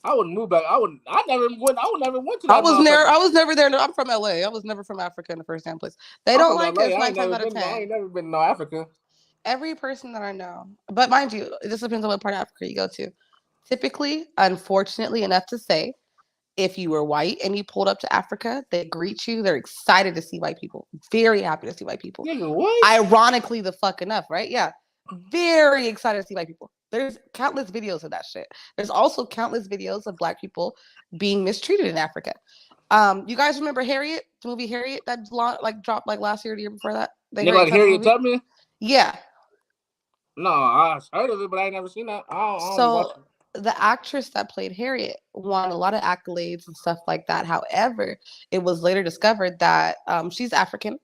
I wouldn't move back. I would. I never went. I would never went to that motherfucker. I was never there. I'm from LA. I was never from Africa in the first damn place. They I'm don't from like LA. us I nine ain't times never out of been. I ain't 10. never been to no Africa. Every person that I know, but mind you, it just depends on what part of Africa you go to. Typically, unfortunately enough to say, if you were white and you pulled up to Africa, they greet you. They're excited to see white people. Very happy to see white people. Nigga, what? Ironically, the fuck enough, right? Yeah. Very excited to see white people. There's countless videos of that shit. There's also countless videos of black people being mistreated in Africa. You guys remember Harriet, the movie Harriet that like dropped like last year or the year before that? The Nigga Harriet like Tubman Harriet movie? Tubman? Yeah. No, I heard of it, but I ain't never seen that. I don't be So watching. the actress that played Harriet won a lot of accolades and stuff like that. However, it was later discovered that she's African,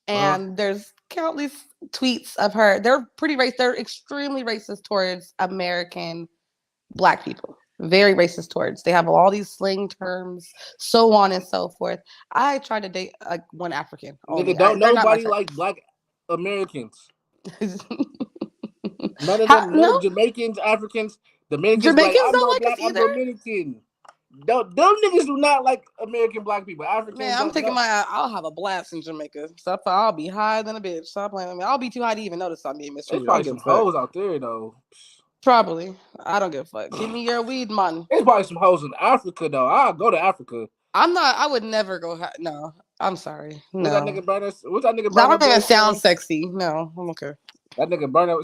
and there's countless tweets of her. They're pretty racist. They're extremely racist towards American black people. Very racist towards. They have all these slang terms, so on and so forth. I tried to date one African Nigga, only. don't They're not my nobody type. like black Americans. None of How, them, none no, of Jamaicans, Africans, Dominicans be like, Jamaicans I'm don't no like us black, I'm either. Dominican. them niggas do not like American black people. Africans Man, I'm don't. taking I'll have a blast in Jamaica. Stop. I'll be higher than a bitch. Stop playing with me. I'll be too high to even notice I'm being There's mistreated. I probably don't give some a fuck. hoes out there though. Probably. I don't give a fuck. Give me your weed, man. There's probably some hoes in Africa though. I'll go to Africa. I would never go. No. I'm sorry. What's that No. nigga burn us? What's that nigga That burn don't up even there sound saying? sexy. No, I'm okay. That nigga burn up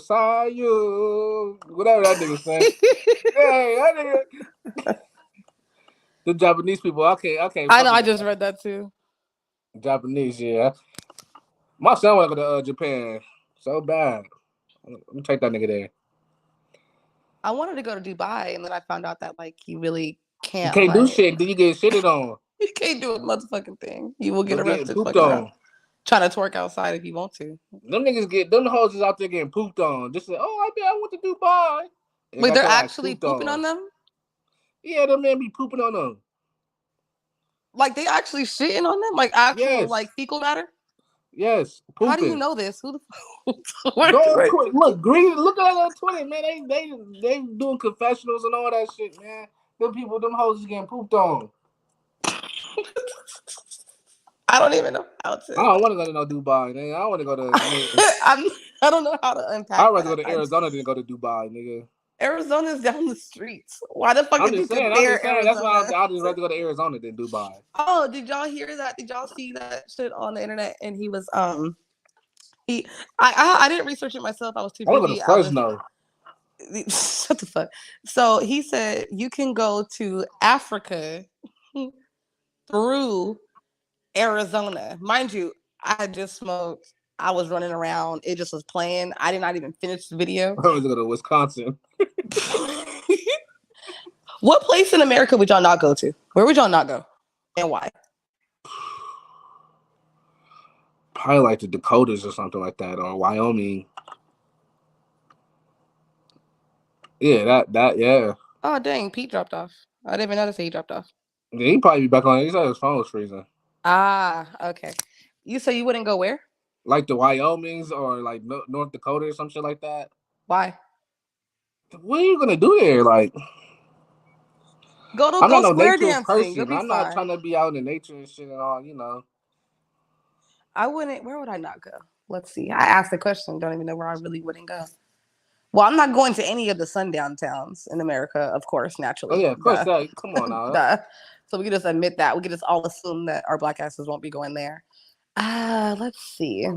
you. Whatever that nigga say. Hey, that nigga. The Japanese people, okay. I know. I just read that too. Japanese, yeah. My son want to go to Japan so bad. Let me take that nigga there. I wanted to go to Dubai, and then I found out that like you really You can't. can't do Like, shit, then you get shitted on. you can't do a motherfucking thing. You will get You're getting arrested. pooped Fucking around. on. Trying to twerk outside if you want to. Them hoes is out there getting pooped on. Just say, oh, I went to Dubai. They Wait, got they're their ass actually pooped pooping on them? Yeah, them men be pooping on them. Like they actually shitting on them? Like actual Yes. like fecal matter? Yes, pooping. How do you know this? Who the fuck? Go on Twitter. Look, Green, look at it on Twitter, man. They doing confessionals and all that shit, man. Them hoes is getting pooped on. I don't even know how to. I don't want to go to no Dubai, nigga. I want to go to. I don't know how to unpack. I'd rather go to Arizona than go to Dubai, nigga. Arizona's down the streets. Why the fuck I'm did you just saying. compare That's Arizona? why I'd just rather go to Arizona than Dubai. Oh, did y'all hear that? Did y'all see that shit on the internet? And he was I didn't research it myself. I was too busy. I want to go to Fresno. Shut the fuck. So he said you can go to Africa through Arizona. Mind you, I had just smoked. I was running around. It just was playing. I did not even finish the video. I was going to go to Wisconsin. What place in America would y'all not go to? Where would y'all not go? And why? Probably like the Dakotas or something like that, or Wyoming. Yeah, yeah. Oh, dang, Pete dropped off. I didn't even notice he dropped off. Yeah, he'd probably be back on. He said his phone was freezing. Ah, okay. You say you wouldn't go where? Like the Wyomings or like North Dakota or some shit like that. Why? What are you gonna do there? Like, I'm not no square nature dancing. person. I'm not trying to be out in the nature and shit and all. You know. I wouldn't. Where would I not go? Let's see. I asked the question. Don't even know where I really wouldn't go. Well, I'm not going to any of the sundown towns in America, of course, naturally. Oh yeah, of course. Come on now. So we can just admit that. We can just all assume that our black asses won't be going there. Let's see.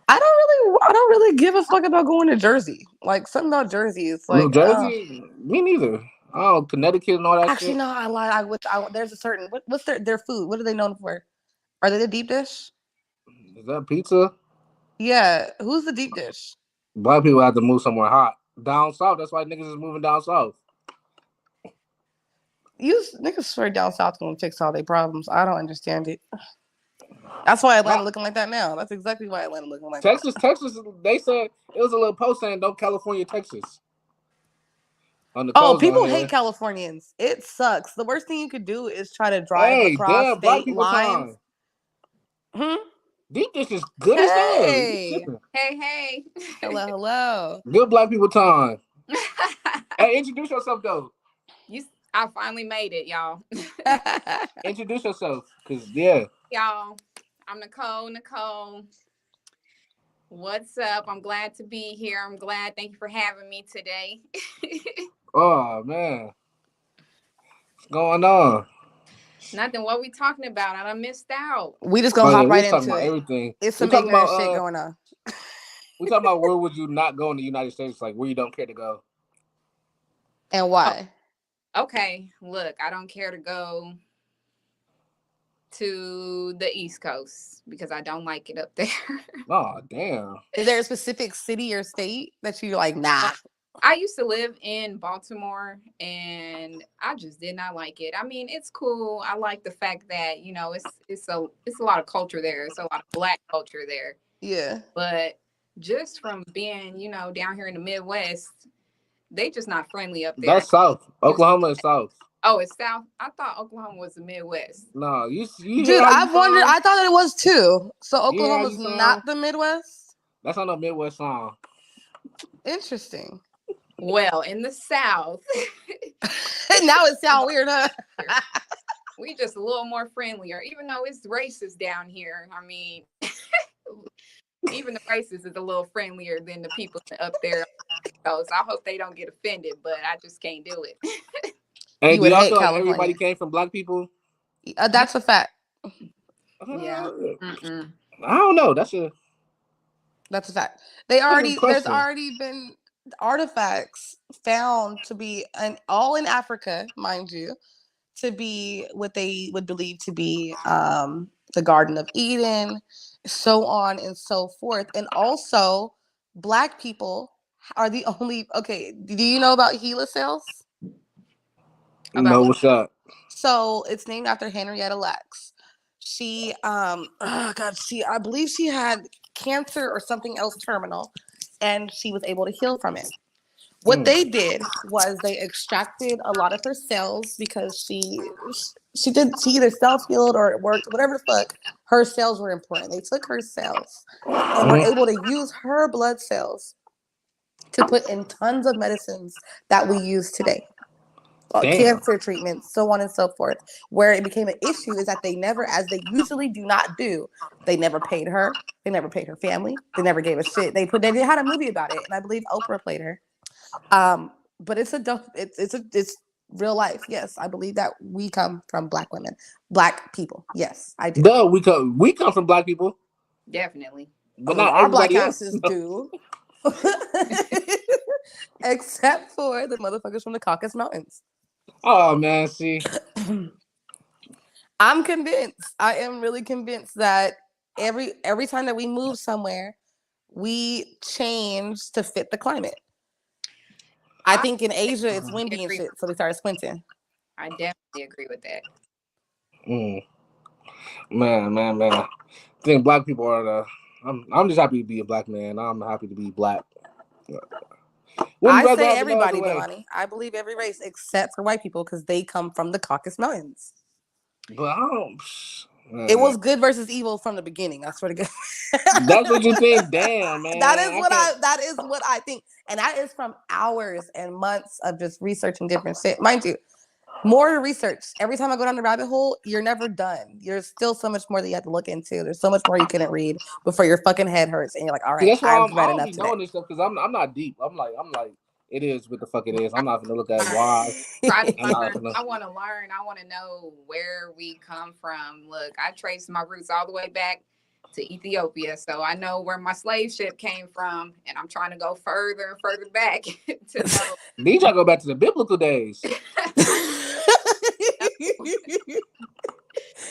I don't really give a fuck about going to Jersey. Like something about Jersey is like New Jersey. Me neither. Oh, Connecticut and all that. Actually, shit. no, I lied. There's a certain what's their food? What are they known for? Are they the deep dish? Is that pizza? Yeah. Who's the deep dish? Black people have to move somewhere hot. Down south. That's why niggas is moving down south. Niggas swear down south gonna fix all their problems. I don't understand it. That's why Atlanta looking like that now. That's exactly why Atlanta looking like Texas, that. Texas. They said it was a little post saying "Don't California, Texas." People hate Californians. It sucks. The worst thing you could do is try to drive across state lines. Deep dish is good as hell. Hey. Hello. Good black people time. Hey, introduce yourself though. I finally made it, y'all. Introduce yourself, cause yeah. Y'all, I'm Nicole. What's up? I'm glad to be here. I'm glad. Thank you for having me today. Oh man, what's going on? Nothing. What we talking about? I done missed out. We just gonna hop right into it. Everything. It's some ignorant shit going on. We talking about where would you not go in the United States? Like where you don't care to go, and why? Okay, look, I don't care to go to the East Coast because I don't like it up there. Oh damn. Is there a specific city or state that you like? Nah. I used to live in Baltimore and I just did not like it. I mean, it's cool. I like the fact that, it's a lot of culture there. It's a lot of black culture there. Yeah. But just from being, down here in the Midwest, they just not friendly up there. That's South. Oklahoma is South. Oh, it's South? I thought Oklahoma was the Midwest. No, you dude, I've wondered. I thought that it was too. So Oklahoma's not the Midwest? That's not a Midwest song. Interesting. Well, in the South, Now it sounds weird, huh? we just a little more friendlier, even though it's racist down here. I mean, even the racist is a little friendlier than the people up there. So I hope they don't get offended, but I just can't do it. Hey, You do would y'all hate feel like everybody California. came from black people? That's a fact. Yeah. Uh, Mm-mm. I don't know. That's a That's a fact. good There's question. already been artifacts found to be all in Africa, mind you, to be what they would believe to be the Garden of Eden, so on and so forth. And also, black people are the only. Okay, do you know about Gila cells? About No, what? what's up? So it's named after Henrietta Lacks. She, oh God, I believe she had cancer or something else terminal, and she was able to heal from it. What Mm. they did was they extracted a lot of her cells because she either self healed or it worked, whatever the fuck. Her cells were important. They took her cells and were Mhm. able to use her blood cells to put in tons of medicines that we use today. Damn. Cancer treatments, so on and so forth. Where it became an issue is that they never, as they usually do not do, they never paid her. They never paid her family. They never gave a shit. They had a movie about it, and I believe Oprah played her. But it's a dope. It's real life. Yes, I believe that we come from black women, black people. Yes, I do. Duh, we come from black people, Definitely. but Oh, not our black everybody else. asses do. Except for the motherfuckers from the Caucasus Mountains. Oh man, see, I'm convinced. I am really convinced that every time that we move somewhere, we change to fit the climate. I I think in Asia it's definitely windy and agree. shit, so we started squinting. I definitely agree with that. mm, man. I think black people are the. I'm just happy to be a black man. I'm happy to be black. Wouldn't I rather say have it no other everybody, way. Delani. I believe every race except for white people because they come from the Caucasus Mountains. But I don't. It Man, was good versus evil from the beginning. I swear to God. that's what you think. Damn, man. I can't. That is what I think. And that is from hours and months of just researching different shit. Mind you, more to research. Every time I go down the rabbit hole, you're never done. There's still so much more that you have to look into. There's so much more you couldn't read before your fucking head hurts and you're like, all See, right, that's why I've I read don't enough be today. knowing this stuff because I'm not deep. I'm like it is what the fuck it is. I'm not gonna look at I why. try to I'm not learn. gonna. I want to learn. I want to know where we come from. Look, I traced my roots all the way back to Ethiopia, so I know where my slave ship came from, and I'm trying to go further and further back to know. These try to go back to the biblical days.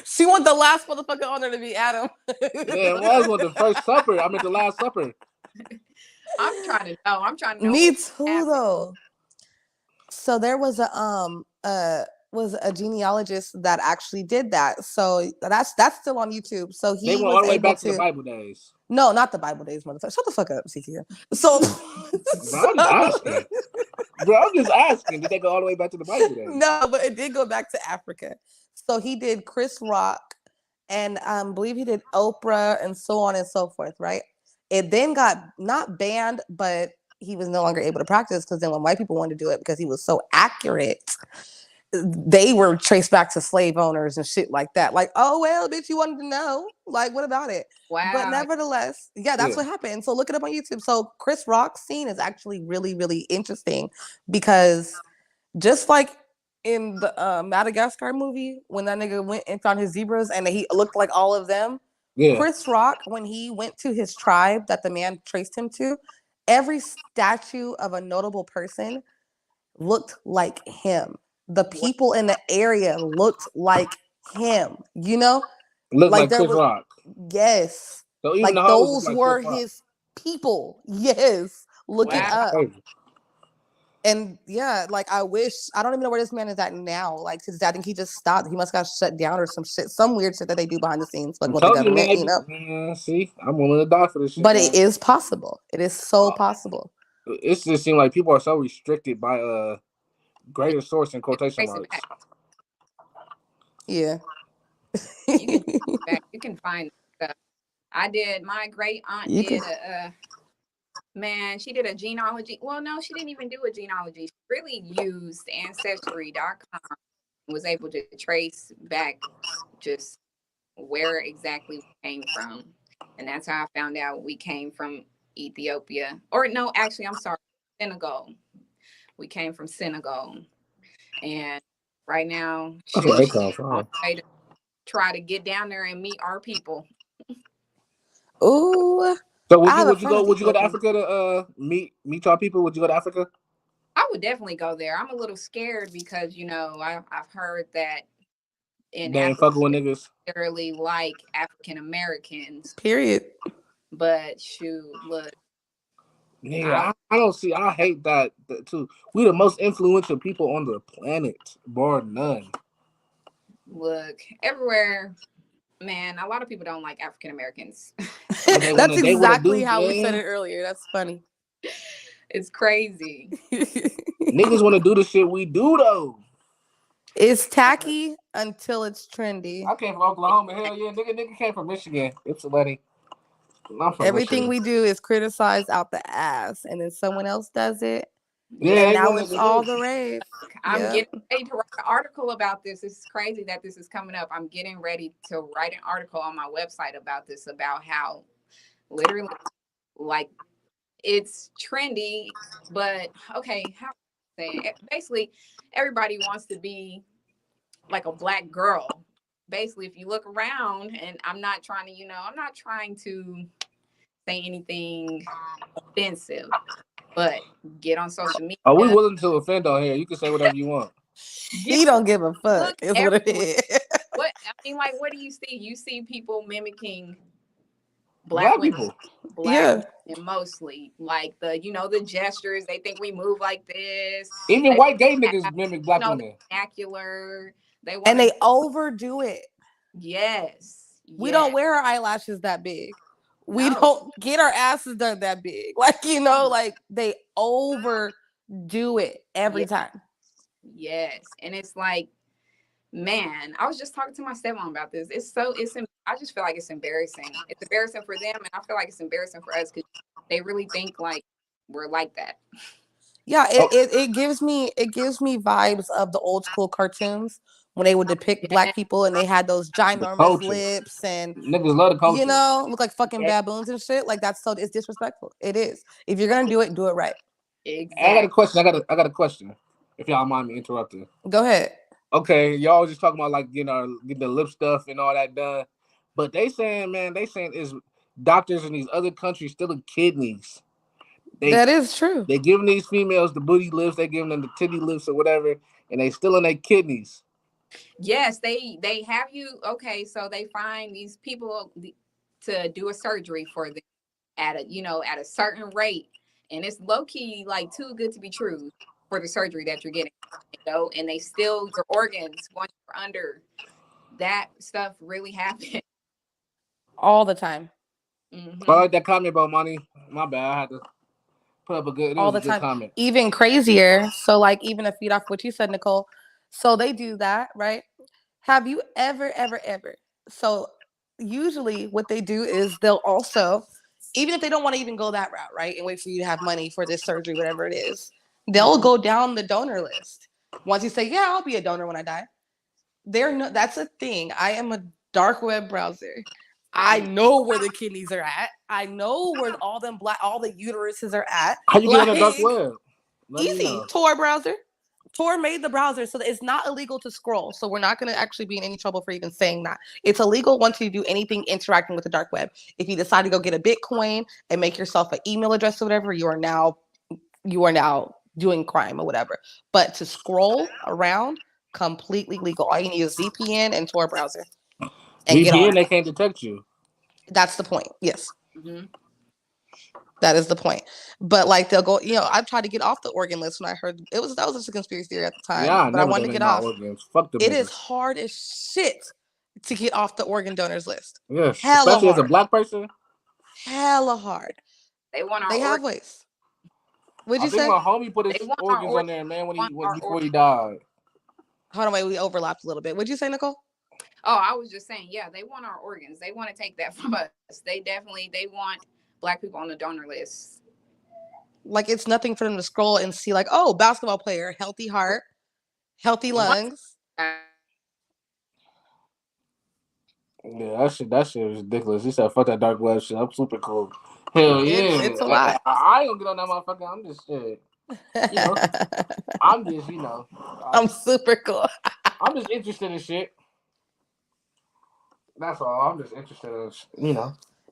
She want the last motherfucker on there to be Adam. Yeah, it was with the first supper. I meant the last supper. I'm trying to know. I'm trying to know Me what too, happened. though. So there was a genealogist that actually did that. So that's still on YouTube. So They he went all was the way able back to the to Bible days. no, not the Bible days, motherfucker. Shut the fuck up, CQ. So, Bro, I'm just asking. Bro, I'm just asking. Did they go all the way back to the Bible days? no, but it did go back to Africa. So he did Chris Rock and believe he did Oprah and so on and so forth, right? It then got not banned, but he was no longer able to practice because then when white people wanted to do it because he was so accurate, they were traced back to slave owners and shit like that. Like, oh well, bitch, you wanted to know. Like, what about it? But Wow. nevertheless, yeah, that's Yeah. what happened. So look it up on YouTube. So Chris Rock's scene is actually really, really interesting because just like in the Madagascar movie, when that nigga went and found his zebras and he looked like all of them, Yeah. Chris Rock, when he went to his tribe that the man traced him to, every statue of a notable person looked like him. The people in the area looked like him, you know? Looked Like like there Chris was, Rock. yes, So even the like hoes look those like Chris were Rock. his people. Yes, look it Man, Wow. that's up. crazy. And yeah, like I wish I don't even know where this man is at now. Like, cause I think he just stopped. He must got shut down or some shit, some weird shit that they do behind the scenes, like I'm with the telling you, man. government, you know. Man, see, I'm willing to die for this shit, But it man. is possible. It is so Uh, possible. It just seems like people are so restricted by greater source in Just quotation trace it marks. back. Yeah. You can trace it back. You can find stuff. I did. My great aunt You could. did a Man, she did a genealogy. Well, no, she didn't even do a genealogy. She really used ancestry.com and was able to trace back just where exactly we came from. And that's how I found out we came from Ethiopia. Or no, actually, I'm sorry, Senegal. We came from Senegal. And right now, That's where they shoot, come on from. the way to try to get down there and meet our people. Ooh, So I have a would you friend go that's would you go to Ethiopian. Africa to meet our people? Would you go to Africa? I would definitely go there. I'm a little scared because, I've heard that in They ain't Africa, fucking with niggas. necessarily like African Americans. Period. But shoot, look, Nigga, I I don't see. I hate that too. We the most influential people on the planet, bar none. look everywhere, man. A lot of people don't like African Americans. But That's they wanna exactly do, how we said man. it earlier. That's funny. It's crazy. Niggas wanna do the shit we do though. It's tacky until it's trendy. I came from Oklahoma. Hell yeah, nigga came from Michigan. It's funny. I'm from Everything Michigan. we do is criticized out the ass, and then someone else does it, Yeah, and they Yes, now wanted it's to do. all the rave. I'm Yep. getting ready to write an article about this. It's crazy that this is coming up. I'm getting ready to write an article on my website about this, about how literally, like, it's trendy, but okay, how say it? Basically, everybody wants to be like a black girl. Basically, if you look around, and I'm not trying to say anything offensive, but get on social Are we media, willing to offend on here? You can say whatever you want. get He don't give a fuck. look Is what it everywhere. is. What I mean, like, what do you see? You see people mimicking black Black women, people. black Yeah, women mostly, like the gestures. They think we move like this. Even They white gay niggas have, mimic black the women. vernacular. They want and to. they overdo it. Yes, We don't yes, wear our eyelashes that big. We no, don't get our asses done that big. Like they overdo it every yes, time. yes, and it's like, man, I was just talking to my stepmom about this. I just feel like it's embarrassing. It's embarrassing for them, and I feel like it's embarrassing for us because they really think like we're like that. Yeah, Oh, it gives me vibes of the old school cartoons when they would depict Yeah, black people and they had those the ginormous culture. lips and Niggas love the culture. look like fucking yeah, baboons and shit. Like that's so it's disrespectful. It is. If you're gonna do it right. I got a exactly. question. I got a question. If y'all mind me interrupting. Go ahead. Okay, y'all just talking about like getting the lip stuff and all that done, but they saying is doctors in these other countries stealing kidneys. They That is true. they giving these females the booty lifts, they giving them the titty lifts or whatever, and they stealing their kidneys. Yes, they have you. Okay, so they find these people to do a surgery for them at a certain rate, and it's low key like too good to be true for the surgery that you're getting. And they steal your organs once you're under. That stuff really happens. All the time. I Hmm. like that comment about money. My bad. I had to put up a good. It All was a the good time. comment. Even crazier. So like even to feed off what you said, Nicole. So they do that, right? Have you ever? So usually what they do is they'll also, even if they don't want to even go that route, right? And wait for you to have money for this surgery, whatever it is, they'll Hmm. go down the donor list. Once you say, yeah, I'll be a donor when I die. That's a thing. I am a dark web browser. I know where the kidneys are at. I know where all the uteruses are at. How you get on Like the dark web? Let me easy. know. Tor browser. Tor made the browser so that it's not illegal to scroll. So we're not going to actually be in any trouble for even saying that. It's illegal once you do anything interacting with the dark web. If you decide to go get a Bitcoin and make yourself an email address or whatever, you are now doing crime or whatever. But to scroll around, completely legal. All you need is VPN and Tor browser and get on VPN, it. they can't detect you. That's the point. Yes. Hmm. That is the point. But like they'll go, I tried to get off the Oregon list when I heard that was just a conspiracy theory at the Yeah, time, I but I never wanted to donate get my off. organs. Fuck them It is niggas. hard as shit to get off the organ donors list. Yes, Hella especially as a hard. black person. Hella hard. They want our They have organs. ways. What'd I you think say? my homie put They his want our organs on organs. there, man, Want our before he organs. died. Hold on, wait, we overlapped a little bit. What'd you say, Nicole? Oh, I was just saying, yeah, they want our organs. They want to take that from us. They want black people on the donor list. Like it's nothing for them to scroll and see like, oh, basketball player, healthy heart, healthy What? lungs. Yeah, that shit was ridiculous. He said, "Fuck that dark web shit. I'm super cool." Hell It's yeah. a lot. I ain't gonna get on that motherfucker. I'm just shit. You know, I'm just I'm super cool. I'm just interested in shit. That's all. I'm just interested in.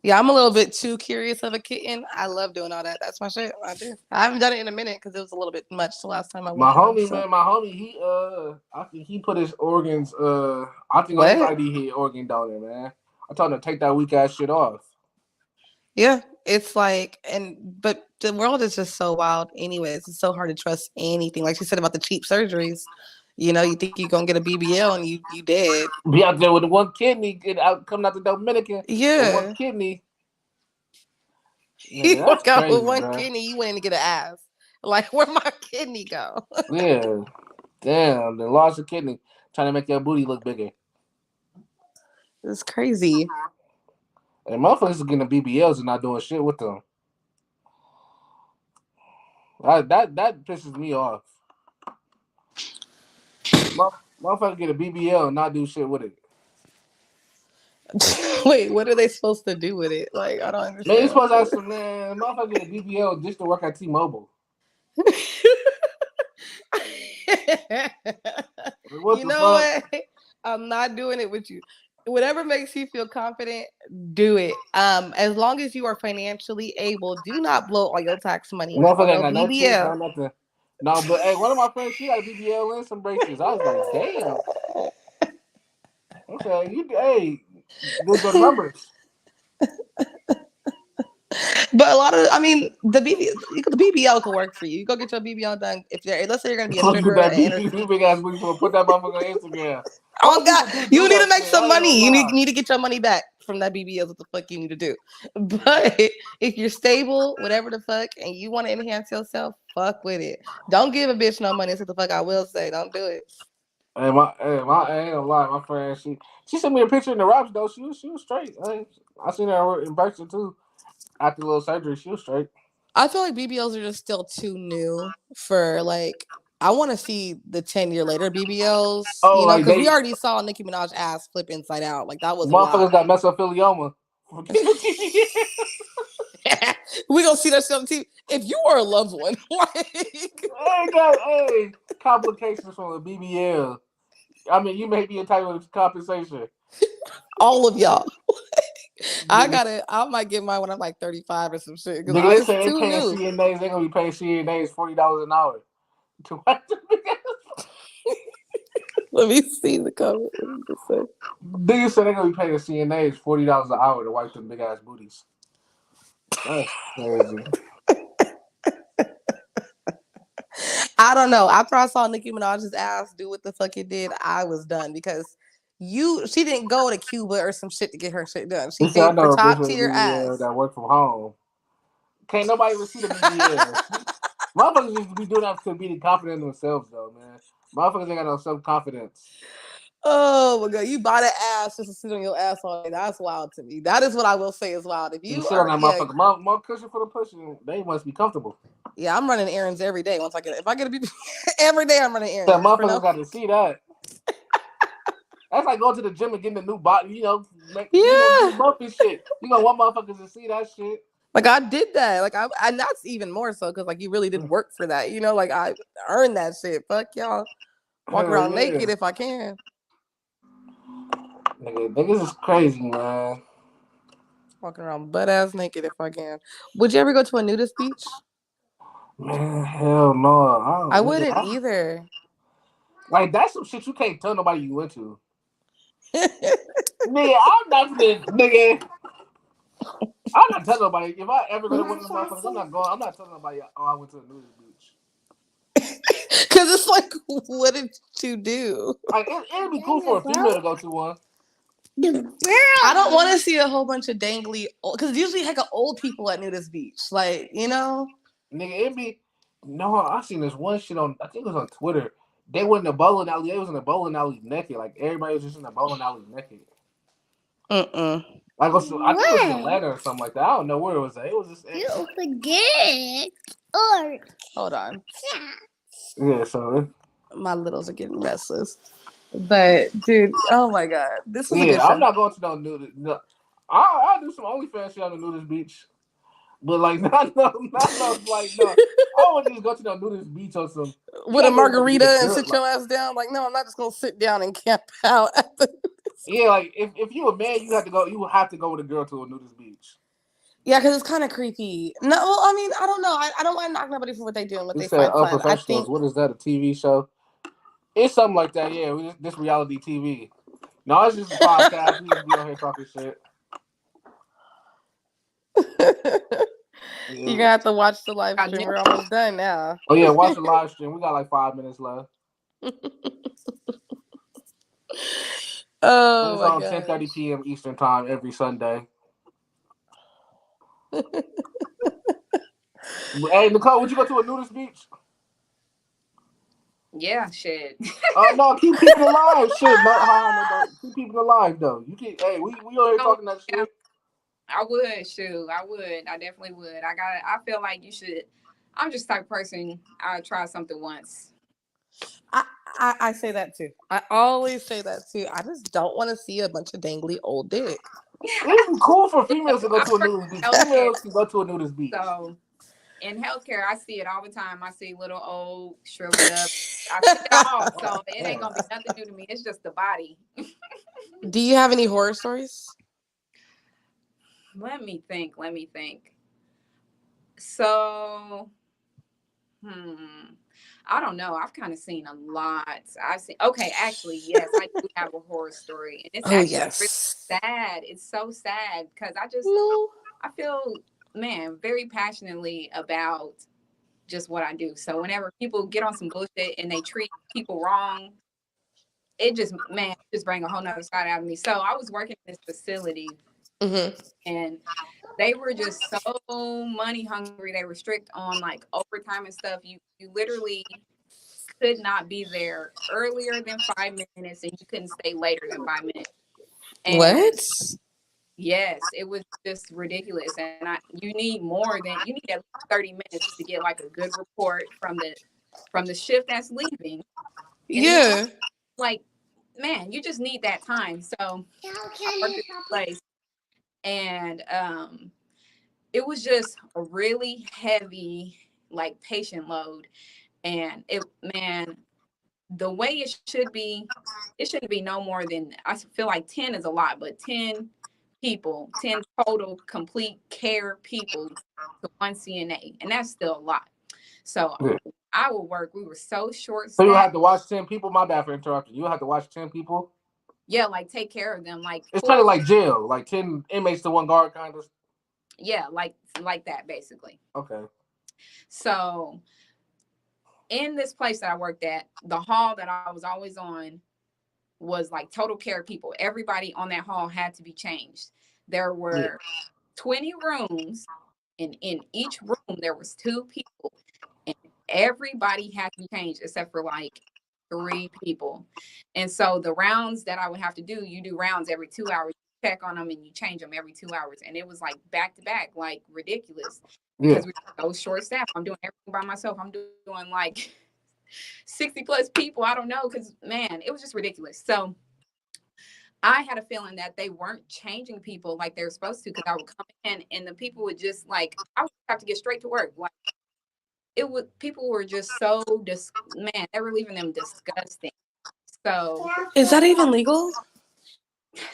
Yeah, I'm a little bit too curious of a kitten. I love doing all that. That's my shit. I do. I haven't done it in a minute because it was a little bit much the last time I My went one. homie, So man, my homie, I think he put his organs, I think on his what? ID he had organ donor, man. I told him to take that weak ass shit off. Yeah, it's like, but the world is just so wild. Anyways, it's so hard to trust anything. Like she said about the cheap surgeries. You know, you think you're gonna get a BBL and you dead. Be out there with one kidney, coming out the Dominican with one Yeah, kidney. you Nigga, that's walk out with crazy, one bro. kidney, you went in to get an ass. Like where my kidney go? Yeah. Damn, the lost a kidney trying to make your booty look bigger. It's crazy. And motherfuckers are getting BBLs and not doing shit with them. That pisses me off. Motherfucker get a BBL and not do shit with it. Wait, what are they supposed to do with it? Like I don't Man, you understand. supposed to ask some man, motherfucker get a BBL just to work at T-Mobile. What You the know fuck? what? I'm not doing it with you. Whatever makes you feel confident, do it. As long as you are financially able, do not blow all your tax money on Motherfucker ain't no got no tits, no BBL. nothing. No, but hey, one of my friends, she got a BBL and some braces. I was like, damn. Okay, hey, good numbers. But a lot of, I mean, the BBL could work for you. You go get your BBL done. If you're, let's say you're gonna be a Look at stripper, that an big ass booty. Put that motherfucker on Instagram. oh Some God, people do you need to that make shit. some I ain't gonna money. You lie. need to get your money back from that BBL. What the fuck you need to do? But if you're stable, whatever the fuck, and you want to enhance yourself, fuck with it. Don't give a bitch no money. That's what the fuck I will say. Don't do it. I ain't gonna lie. My friend, she sent me a picture in the raps though. She was straight. I seen her in person too. After the little surgery, she was straight. I feel like BBLs are just still too new for like. I want to see the 10-year later BBLs, Oh, like because we they already saw Nicki Minaj ass flip inside out. Like that was a lot. motherfuckers got mesothelioma. We gonna see that shit on TV. If you are a loved one, like Hey, complications from a BBL. I mean, you may be entitled to compensation. all of y'all, Nigga, I might get mine when I'm like 35 or some shit because they it's say they too paying new. CNAs. They gonna be paying CNAs $40 an hour to watch the big ass. Let me see the comment. What did it say? Niggas say they gonna be paying CNAs $40 an hour to wipe them big ass booties. That's crazy. I don't know. After I saw Nicki Minaj's ass do what the fuck it did, I was done because she didn't go to Cuba or some shit to get her shit done. He She said, I paid for know a bitch top with a tier BBL ass. that work from home. Can't nobody even see the BBL. Motherfuckers just be doing that to be confident in themselves, though, man. Motherfuckers ain't got no self confidence. Oh my god, you buy the ass just to sit on your ass all day. That's wild to me. That is what I will say is wild. If You you sit on are, that yeah, motherfucker. More cushion for the pushing. They must be comfortable. yeah, I'm running errands every day. If I get a BB, every day I'm running That errands for motherfuckers no. got to see that. That's like going to the gym and getting a new body, Yeah, getting buff and shit. You gonna want motherfuckers to see that shit. like I did that. Like and that's even more so because like you really did work for that. Like I earned that shit. Fuck y'all. Walk Hell around yeah. naked if I can. Niggas is crazy, man. Walking around butt ass naked if I can. Would you ever go to a nudist beach? Man, hell no. I wouldn't either. Like, that's some shit you can't tell nobody you went to. Nigga, I'm not finna, nigga. I'm not telling nobody. If I ever go to one of them motherfuckers, I'm not going. I'm not telling nobody. Oh, I went to a nudist beach. Because it's like, what did you do? Like it'd be cool for a female to go to one. I don't want to see a whole bunch of dangly, because usually heck of old people at nudist beach. Like, Nigga, it'd be. No, I seen this one shit on. I think it was on Twitter. They went in the bowling alley. They was in the bowling alley naked. Like everybody was just in the bowling alley naked. mm-mm. Like I think it was in Atlanta or something like that. I don't know where it was at. It was just You forget. Or Hold on. yeah. So My littles are getting restless. But dude, oh my god, this was a good yeah, I'm show. not going to no nudist. No, I'll do some OnlyFans shit on the nudist beach, but like not no like no. I don't want to just go to no nudist beach or some. You With a gotta go like get a margarita and good sit like your ass down. Like, no, I'm not just gonna sit down and camp out at the. yeah like if you a man you have to go you have to go with a girl to a nudist beach. Yeah, because it's kind of creepy. No, well, I mean, I don't know. I don't want to knock nobody for what they do and what You they said find fun. I Unprofessionals. think, What is that? A TV show? It's something like that. Yeah, this reality TV. No, it's just a podcast. We just be on here talking shit. you're Yeah. gonna have to watch the live I stream. knew We're almost done now. Oh yeah, watch the live stream. We got like 5 minutes left. And Oh it's my on 10:30 gosh. p.m. Eastern time every Sunday. Hey Nicole, would you go to a nudist beach? yeah, shit. Oh no, keep people alive. Shit, no, no, keep people alive though. You keep. Hey, we on here Oh, talking that yeah, shit. I would, shoot. I would. I definitely would. I feel like you should. I'm just the type of person I try something once. I, I say that too. I always say that too. I just don't want to see a bunch of dangly old dick. It's cool for females to go I to a work nudist beach. in healthcare, Females can go to a nudist beach. so in healthcare, I see it all the time. I see little old shriveled up. I see it all, so it ain't gonna be nothing new to me. It's just the body. Do you have any horror stories? Let me think. Let me think. So, I don't know. I've kind of seen a lot. I've seen. Okay, actually, yes, I do have a horror story, and it's Oh actually really yes. sad. It's so sad because No. I feel, man, very passionately about just what I do. So whenever people get on some bullshit and they treat people wrong, it just, man, it just bring a whole nother side out of me. So I was working in this facility Mm-hmm. and they were just so money hungry. They were strict on like overtime and stuff. You literally could not be there earlier than 5 minutes and you couldn't stay later than 5 minutes. And What? yes, it was just ridiculous. And you need at least 30 minutes to get like a good report from the shift that's leaving. And then Yeah. like, man, you just need that time. So I worked at this place and it was just a really heavy like patient load. And it, man, the way it shouldn't be no more than, I feel like 10 is a lot, but 10 total complete care people to one CNA, and that's still a lot. So Yeah. I would work. We were so short So you have staffed. to watch 10 people. My bad for interrupting. You have to watch 10 people. Yeah, like take care of them, like It's kind pull. of like jail, like 10 inmates to one guard, kind of. Yeah, like that basically. Okay. So in this place that I worked at, the hall that I was always on was like total care people. Everybody on that hall had to be changed. There Yeah. were 20 rooms, and in each room there was two people, and everybody had to be changed except for like three people. And so the rounds that I would have to do, you do rounds every 2 hours, you check on them and you change them every 2 hours. And it was like back to back, like ridiculous Yeah. because we were so short staffed. I'm doing everything by myself. I'm doing like 60 plus people. I don't know, because man, it was just ridiculous. So I had a feeling that they weren't changing people like they were supposed to, because I would come in and the people would just like, I would have to get straight to work. Like people were just so man, they were leaving them disgusting. So Is that even legal?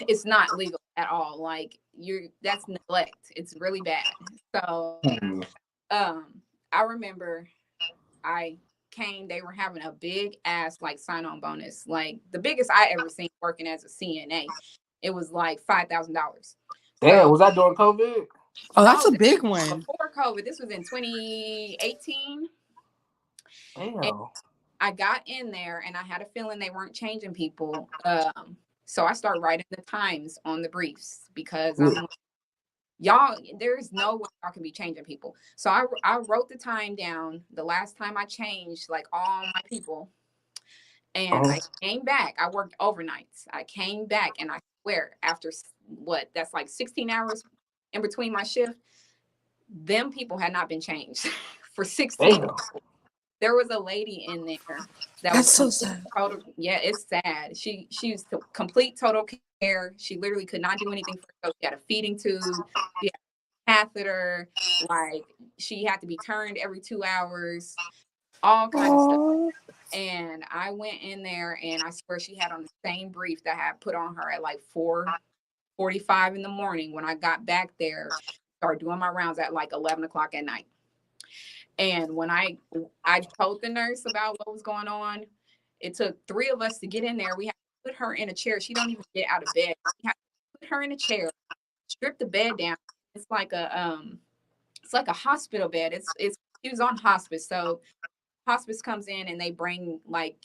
it's not legal at all. Like that's neglect. It's really bad. So Hmm. I remember I came, they were having a big ass like sign-on bonus, like the biggest I ever seen working as a CNA. It was like $5,000. Damn, So was that during COVID? Oh, that's no, a this big was one. before COVID. This was in 2018. And Damn. I got in there and I had a feeling they weren't changing people. So I started writing the times on the briefs because Yeah. I'm like, y'all, there's no way y'all can be changing people. So I wrote the time down the last time I changed like all my people. And Uh-huh. I came back. I worked overnights. I came back and I swear, after what, that's like 16 hours in between my shift, them people had not been changed for 16. Damn. There was a lady in there that was That's so complete sad. total. Yeah, it's sad. She was complete total care. She literally could not do anything for herself. She had a feeding tube. She had a catheter. Like, she had to be turned every 2 hours. All kind of stuff. Oh, And I went in there, and I swear she had on the same brief that I had put on her at like 4:45 in the morning. When I got back there, started doing my rounds at like 11 o'clock at night. And when I told the nurse about what was going on, it took 3 of us to get in there. We had to put her in a chair. She don't even get out of bed. We had to put her in a chair, strip the bed down. It's like a hospital bed. It's she was on hospice, so hospice comes in and they bring like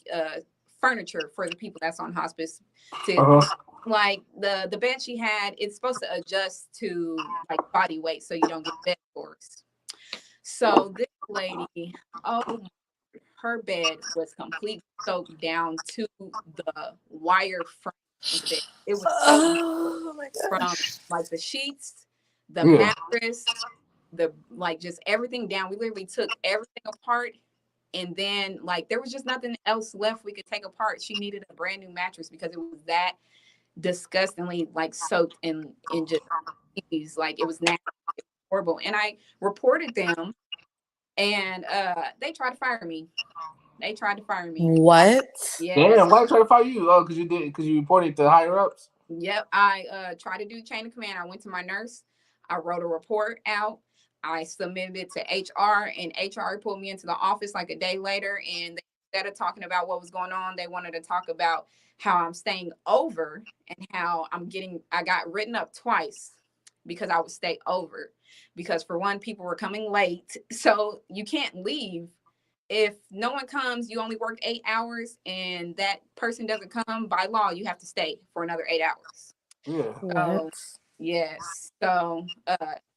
furniture for the people that's on hospice to like the bed she had. It's supposed to adjust to like body weight so you don't get bed sores. So this lady, oh, her bed was completely soaked down to the wire frame of the bed. It was soaked oh my from gosh. like the sheets, the Yeah. mattress, the like just everything down. We literally took everything apart, and then like there was just nothing else left we could take apart. She needed a brand new mattress because it was that disgustingly like soaked in just cheese. Like, it was nasty, it was horrible. And I reported them, and they tried to fire me. They tried to fire me. What? Yes. Damn. Why they try to fire you? Oh, because you reported to higher ups. Yep. I tried to do chain of command. I went to my nurse. I wrote a report out. I submitted it to HR, and HR pulled me into the office like a day later. And instead of talking about what was going on, they wanted to talk about how I'm staying over and how I got written up twice because I would stay over. Because for one, people were coming late. So you can't leave. If no one comes, you only worked 8 hours, and that person doesn't come, by law, you have to stay for another 8 hours. Yeah. What? So yes. So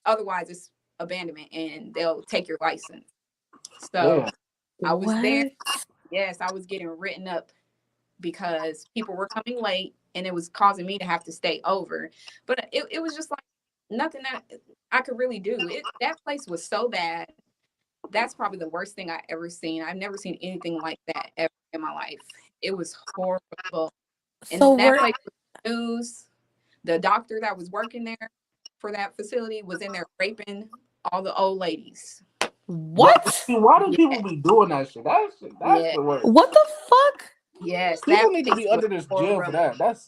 otherwise it's abandonment and they'll take your license. So Damn. I was there. What? Yes, I was getting written up because people were coming late and it was causing me to have to stay over. But it was just like nothing that I could really do. That place was so bad. That's probably the worst thing I ever seen. I've never seen anything like that ever in my life. It was horrible. And So that we're place was news. The doctor that was working there for that facility was in there raping all the old ladies. what? Why do Yeah, people be doing that shit? That's yeah, the worst. What the fuck? yes. People That need to place be was under this jail for horrible. that.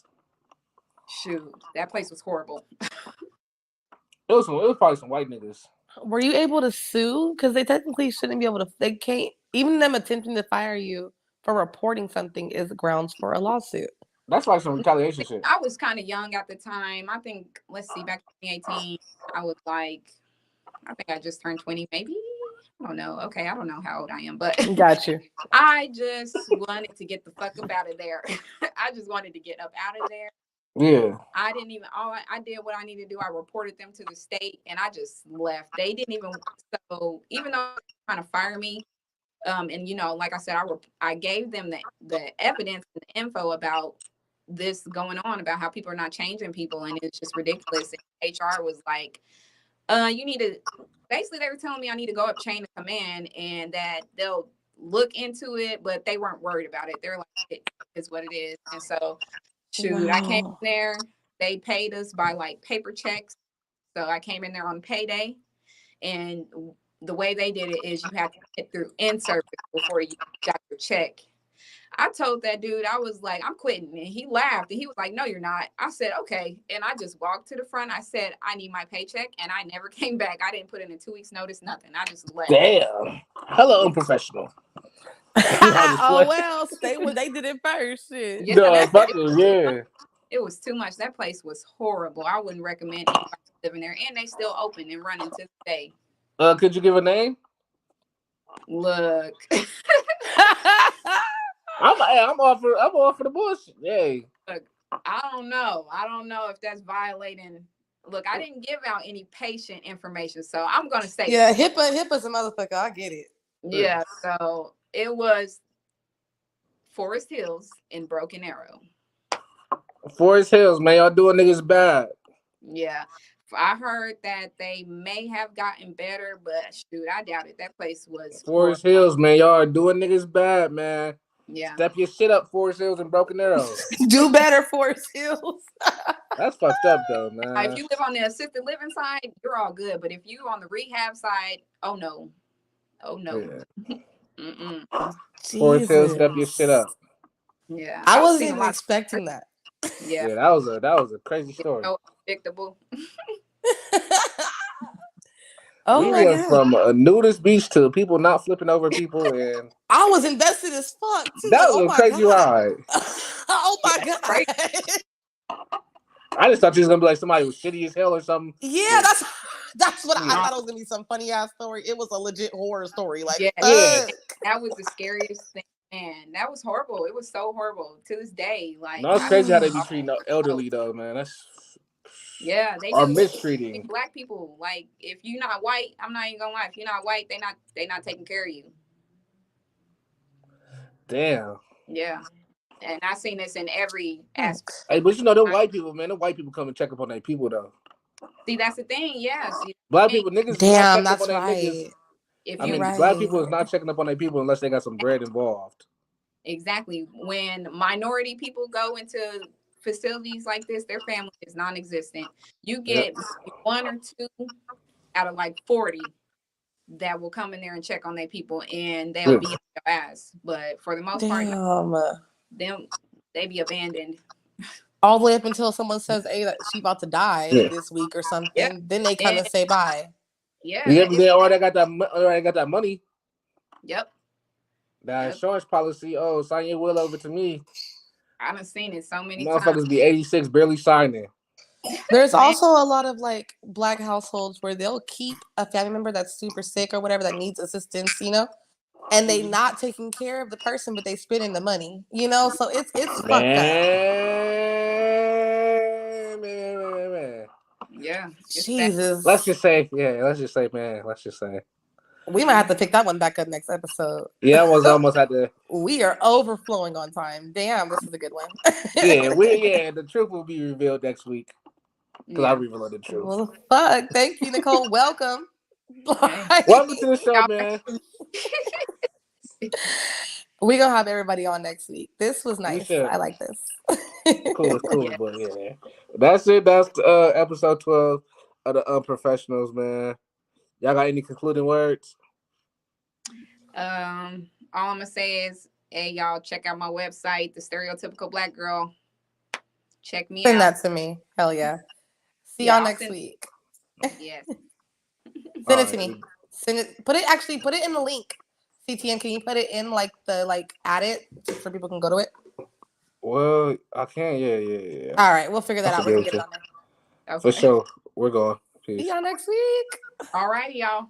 Shoot, that place was horrible. It was probably some white niggas. Were you able to sue? Because they technically shouldn't be able to. They can't. Even them attempting to fire you for reporting something is grounds for a lawsuit. That's like some retaliation shit. I was kind of young at the time. I think, let's see, back in 2018, I was like, I think I just turned 20, maybe. I don't know. Okay, I don't know how old I am, but Got you. I just wanted to get the fuck up out of there. I just wanted to get up out of there. Yeah. I didn't even, I did what I needed to do. I reported them to the state and I just left. They didn't even, so even though they were trying to fire me, and like I said, I gave them the evidence and the info about this going on, about how people are not changing people, and it's just ridiculous. And HR was like, you need to, basically they were telling me I need to go up chain of command and that they'll look into it, but they weren't worried about it. They're like, it is what it is. And so shoot, I came Wow. there, they paid us by like paper checks. So I came in there on payday, and the way they did it is you have to get through in-service before you got your check. I told that dude, I was like, I'm quitting. And he laughed and he was like, no, you're not. I said, okay. And I just walked to the front. I said, I need my paycheck. And I never came back. I didn't put in a 2 weeks notice, nothing. I just left. Damn. Hello, unprofessional. Oh well, stay when they did it first. Shit. Yeah, No, fucking yeah. it was too much. That place was horrible. I wouldn't recommend anybody living there. And they still open and running to this day. Could you give a name? Look. I'm all for the bullshit. Yay. Look, I don't know. I don't know if that's violating. Look, I didn't give out any patient information, so I'm gonna say Yeah, HIPAA's a motherfucker. I get it. yeah. So it was Forest Hills in Broken Arrow. Forest Hills, man, y'all doing niggas bad. Yeah. I heard that they may have gotten better, but shoot, I doubt it. That place was horrible. Forest Hills, man, y'all are doing niggas bad, man. Yeah. Step your shit up, Forest Hills and Broken Arrow. Do better, Forest Hills. That's fucked up though, If man. you live on the assisted living side, you're all good. But if you on the rehab side, oh no. Oh no. Yeah. Mm-mm. Forest Hills, step your shit Jesus. up. Yeah. I I've wasn't seen a even lot expecting that. yeah. Yeah, that was a crazy It's story. so unpredictable. Oh We my went God. from a nudist beach to people not flipping over people, and I was invested as fuck too. Like, that oh was a my crazy God. ride. Oh Yeah, my it's crazy. God. I just thought you was gonna be like somebody was shitty as hell or something. Yeah, that's what I No. thought it was gonna be, some funny ass story. It was a legit horror story. Like, Yeah. Yeah. That was the scariest thing. Man, that was horrible. It was so horrible to this day. Like No, it's I don't crazy how they be know. treating the elderly though, man. That's Yeah, they or do. mistreating. Black people, like if you're not white, I'm not even gonna lie. If you're not white, they not taking care of you. Damn. Yeah, and I seen this in every aspect. Hey, but you know them white people, man. The white people come and check up on their people though. See, that's the thing. Yeah, see, Black people, niggas is not damn, checking up on that's their niggas. right. if I You're you mean, black people right. is not checking up on their people unless they got some bread involved. exactly when minority people go into facilities like this, their family is non-existent. You Yep. get maybe one or two out of like 40 that will come in there and check on their people, and they'll Yeah. be in your ass. But for the most part, Damn. them they be abandoned. All the way up until someone says, "Hey, that she about to die Yeah. this week or Yeah, something," then they come and and say bye. yeah, Yeah, that but is they already got that. Already got that money. yep, That yep. insurance policy. Oh, sign your will over to me. I done seen it so many times. Motherfuckers be 86 barely signing. There's Man, also a lot of like black households where they'll keep a family member that's super sick or whatever that needs assistance, and they mhm. not taking care of the person, but they spending the money, so it's fucked up. Man. Yeah, it's sad. Let's Jesus. just say, yeah, let's just say, man, let's just say. We might have to pick that one back up next episode. Yeah, I was almost at the, We are overflowing on time. Damn, this is a good one. the truth will be revealed next week. Because I Yeah. revealed the truth. Well, fuck. Thank you, Nicole. Welcome. Hey, Welcome to the show, y'all. man. We gonna have everybody on next week. This was We nice. should. I like this. Cool, Yeah. but yeah. That's it. That's episode 12 of the Unprofessionals, man. Y'all got any concluding words? All I'm gonna say is, hey, y'all, check out my website, The Stereotypical Black Girl. Check me Send out. that to me. Hell yeah. See Yeah, y'all I'll next send. week. Yes. Send All it to right. me. Send it. Put it in the link. CTN, can you put it in add it so people can go to it? Well, I can. Yeah. All right, we'll figure that I out. should We be can able get it to. on there. For Okay. sure. We're going. See Peace. y'all next week. All righty, y'all.